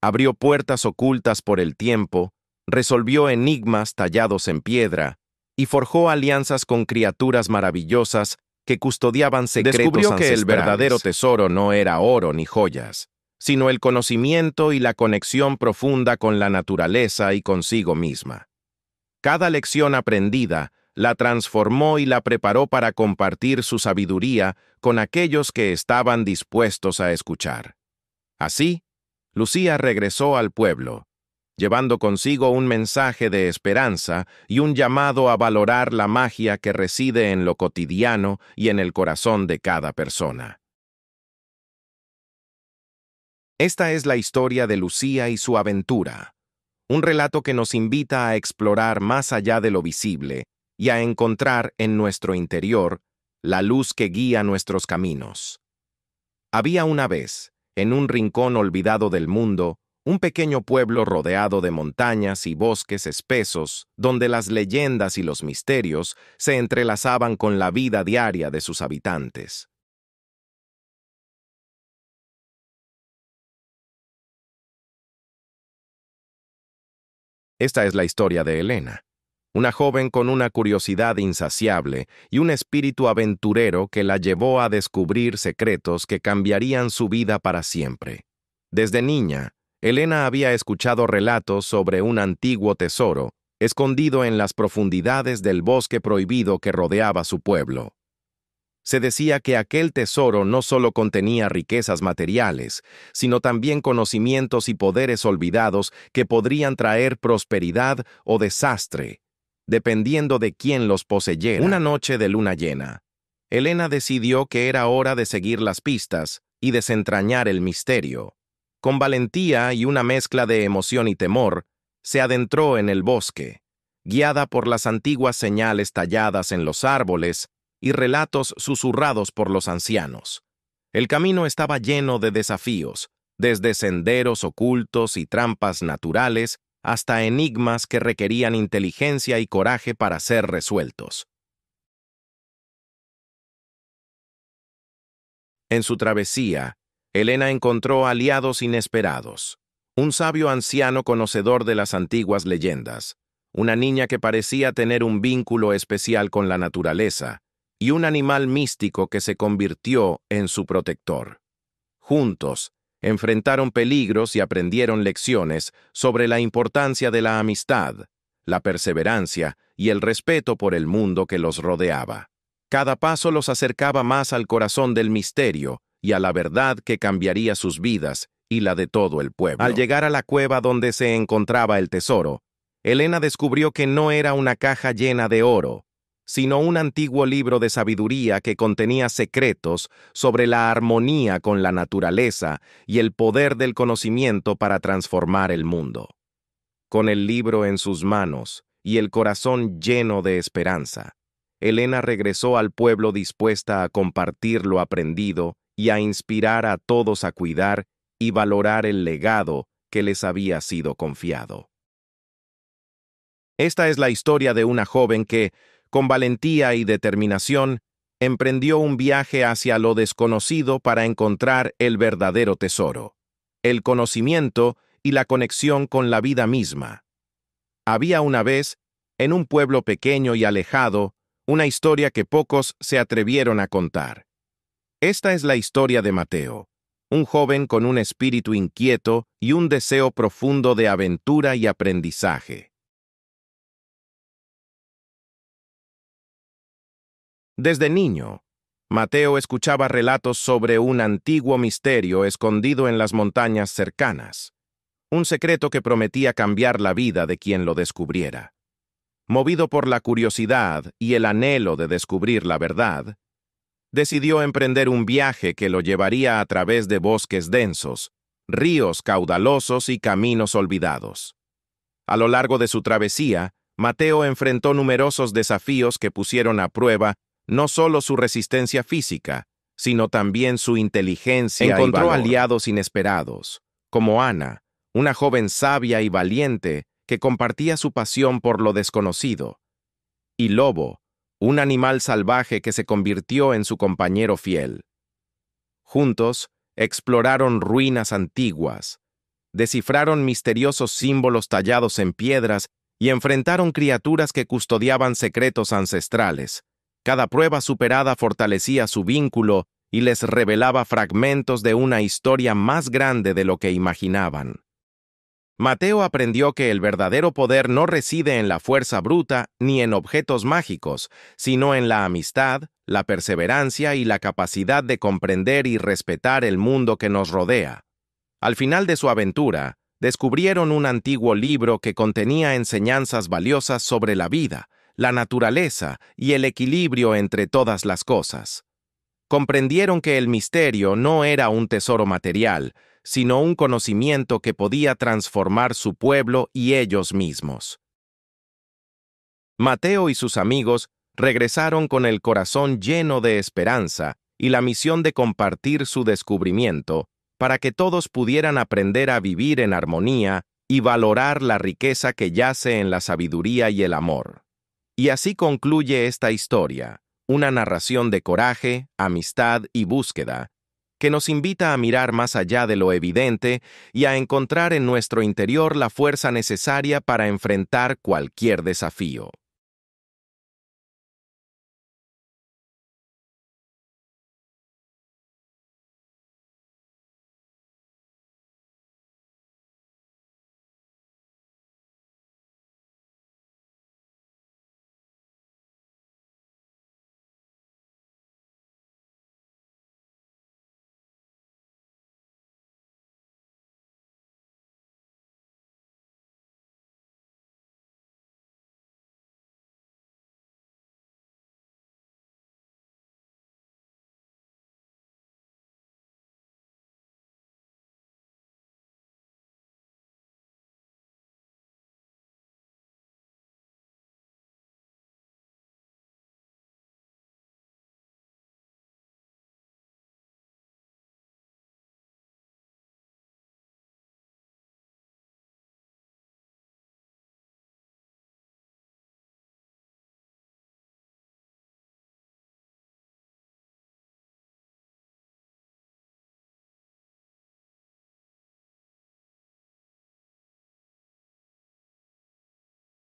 Abrió puertas ocultas por el tiempo, resolvió enigmas tallados en piedra y forjó alianzas con criaturas maravillosas que custodiaban secretos ancestrales. Descubrió que el verdadero tesoro no era oro ni joyas, sino el conocimiento y la conexión profunda con la naturaleza y consigo misma. Cada lección aprendida la transformó y la preparó para compartir su sabiduría con aquellos que estaban dispuestos a escuchar. Así, Lucía regresó al pueblo, llevando consigo un mensaje de esperanza y un llamado a valorar la magia que reside en lo cotidiano y en el corazón de cada persona. Esta es la historia de Lucía y su aventura, un relato que nos invita a explorar más allá de lo visible y a encontrar en nuestro interior la luz que guía nuestros caminos. Había una vez, en un rincón olvidado del mundo, un pequeño pueblo rodeado de montañas y bosques espesos, donde las leyendas y los misterios se entrelazaban con la vida diaria de sus habitantes. Esta es la historia de Elena, una joven con una curiosidad insaciable y un espíritu aventurero que la llevó a descubrir secretos que cambiarían su vida para siempre. Desde niña, Elena había escuchado relatos sobre un antiguo tesoro, escondido en las profundidades del bosque prohibido que rodeaba su pueblo. Se decía que aquel tesoro no solo contenía riquezas materiales, sino también conocimientos y poderes olvidados que podrían traer prosperidad o desastre, dependiendo de quién los poseyera. Una noche de luna llena, Elena decidió que era hora de seguir las pistas y desentrañar el misterio. Con valentía y una mezcla de emoción y temor, se adentró en el bosque. guiada por las antiguas señales talladas en los árboles y relatos susurrados por los ancianos. El camino estaba lleno de desafíos, desde senderos ocultos y trampas naturales hasta enigmas que requerían inteligencia y coraje para ser resueltos. En su travesía, Elena encontró aliados inesperados. Un sabio anciano conocedor de las antiguas leyendas, una niña que parecía tener un vínculo especial con la naturaleza, y un animal místico que se convirtió en su protector. Juntos, enfrentaron peligros y aprendieron lecciones sobre la importancia de la amistad, la perseverancia y el respeto por el mundo que los rodeaba. Cada paso los acercaba más al corazón del misterio y a la verdad que cambiaría sus vidas y la de todo el pueblo. Al llegar a la cueva donde se encontraba el tesoro, Elena descubrió que no era una caja llena de oro, sino un antiguo libro de sabiduría que contenía secretos sobre la armonía con la naturaleza y el poder del conocimiento para transformar el mundo. Con el libro en sus manos y el corazón lleno de esperanza, Elena regresó al pueblo dispuesta a compartir lo aprendido y a inspirar a todos a cuidar y valorar el legado que les había sido confiado. Esta es la historia de una joven que, con valentía y determinación, emprendió un viaje hacia lo desconocido para encontrar el verdadero tesoro, el conocimiento y la conexión con la vida misma. Había una vez, en un pueblo pequeño y alejado, una historia que pocos se atrevieron a contar. Esta es la historia de Mateo, un joven con un espíritu inquieto y un deseo profundo de aventura y aprendizaje. Desde niño, Mateo escuchaba relatos sobre un antiguo misterio escondido en las montañas cercanas, un secreto que prometía cambiar la vida de quien lo descubriera. Movido por la curiosidad y el anhelo de descubrir la verdad, decidió emprender un viaje que lo llevaría a través de bosques densos, ríos caudalosos y caminos olvidados. A lo largo de su travesía, Mateo enfrentó numerosos desafíos que pusieron a prueba no solo su resistencia física, sino también su inteligencia y valor. Encontró aliados inesperados, como Ana, una joven sabia y valiente que compartía su pasión por lo desconocido, y Lobo, un animal salvaje que se convirtió en su compañero fiel. Juntos, exploraron ruinas antiguas, descifraron misteriosos símbolos tallados en piedras y enfrentaron criaturas que custodiaban secretos ancestrales. Cada prueba superada fortalecía su vínculo y les revelaba fragmentos de una historia más grande de lo que imaginaban. Mateo aprendió que el verdadero poder no reside en la fuerza bruta ni en objetos mágicos, sino en la amistad, la perseverancia y la capacidad de comprender y respetar el mundo que nos rodea. Al final de su aventura, descubrieron un antiguo libro que contenía enseñanzas valiosas sobre la vida, la naturaleza y el equilibrio entre todas las cosas. Comprendieron que el misterio no era un tesoro material, sino un conocimiento que podía transformar su pueblo y ellos mismos. Mateo y sus amigos regresaron con el corazón lleno de esperanza y la misión de compartir su descubrimiento para que todos pudieran aprender a vivir en armonía y valorar la riqueza que yace en la sabiduría y el amor. Y así concluye esta historia, una narración de coraje, amistad y búsqueda, que nos invita a mirar más allá de lo evidente y a encontrar en nuestro interior la fuerza necesaria para enfrentar cualquier desafío.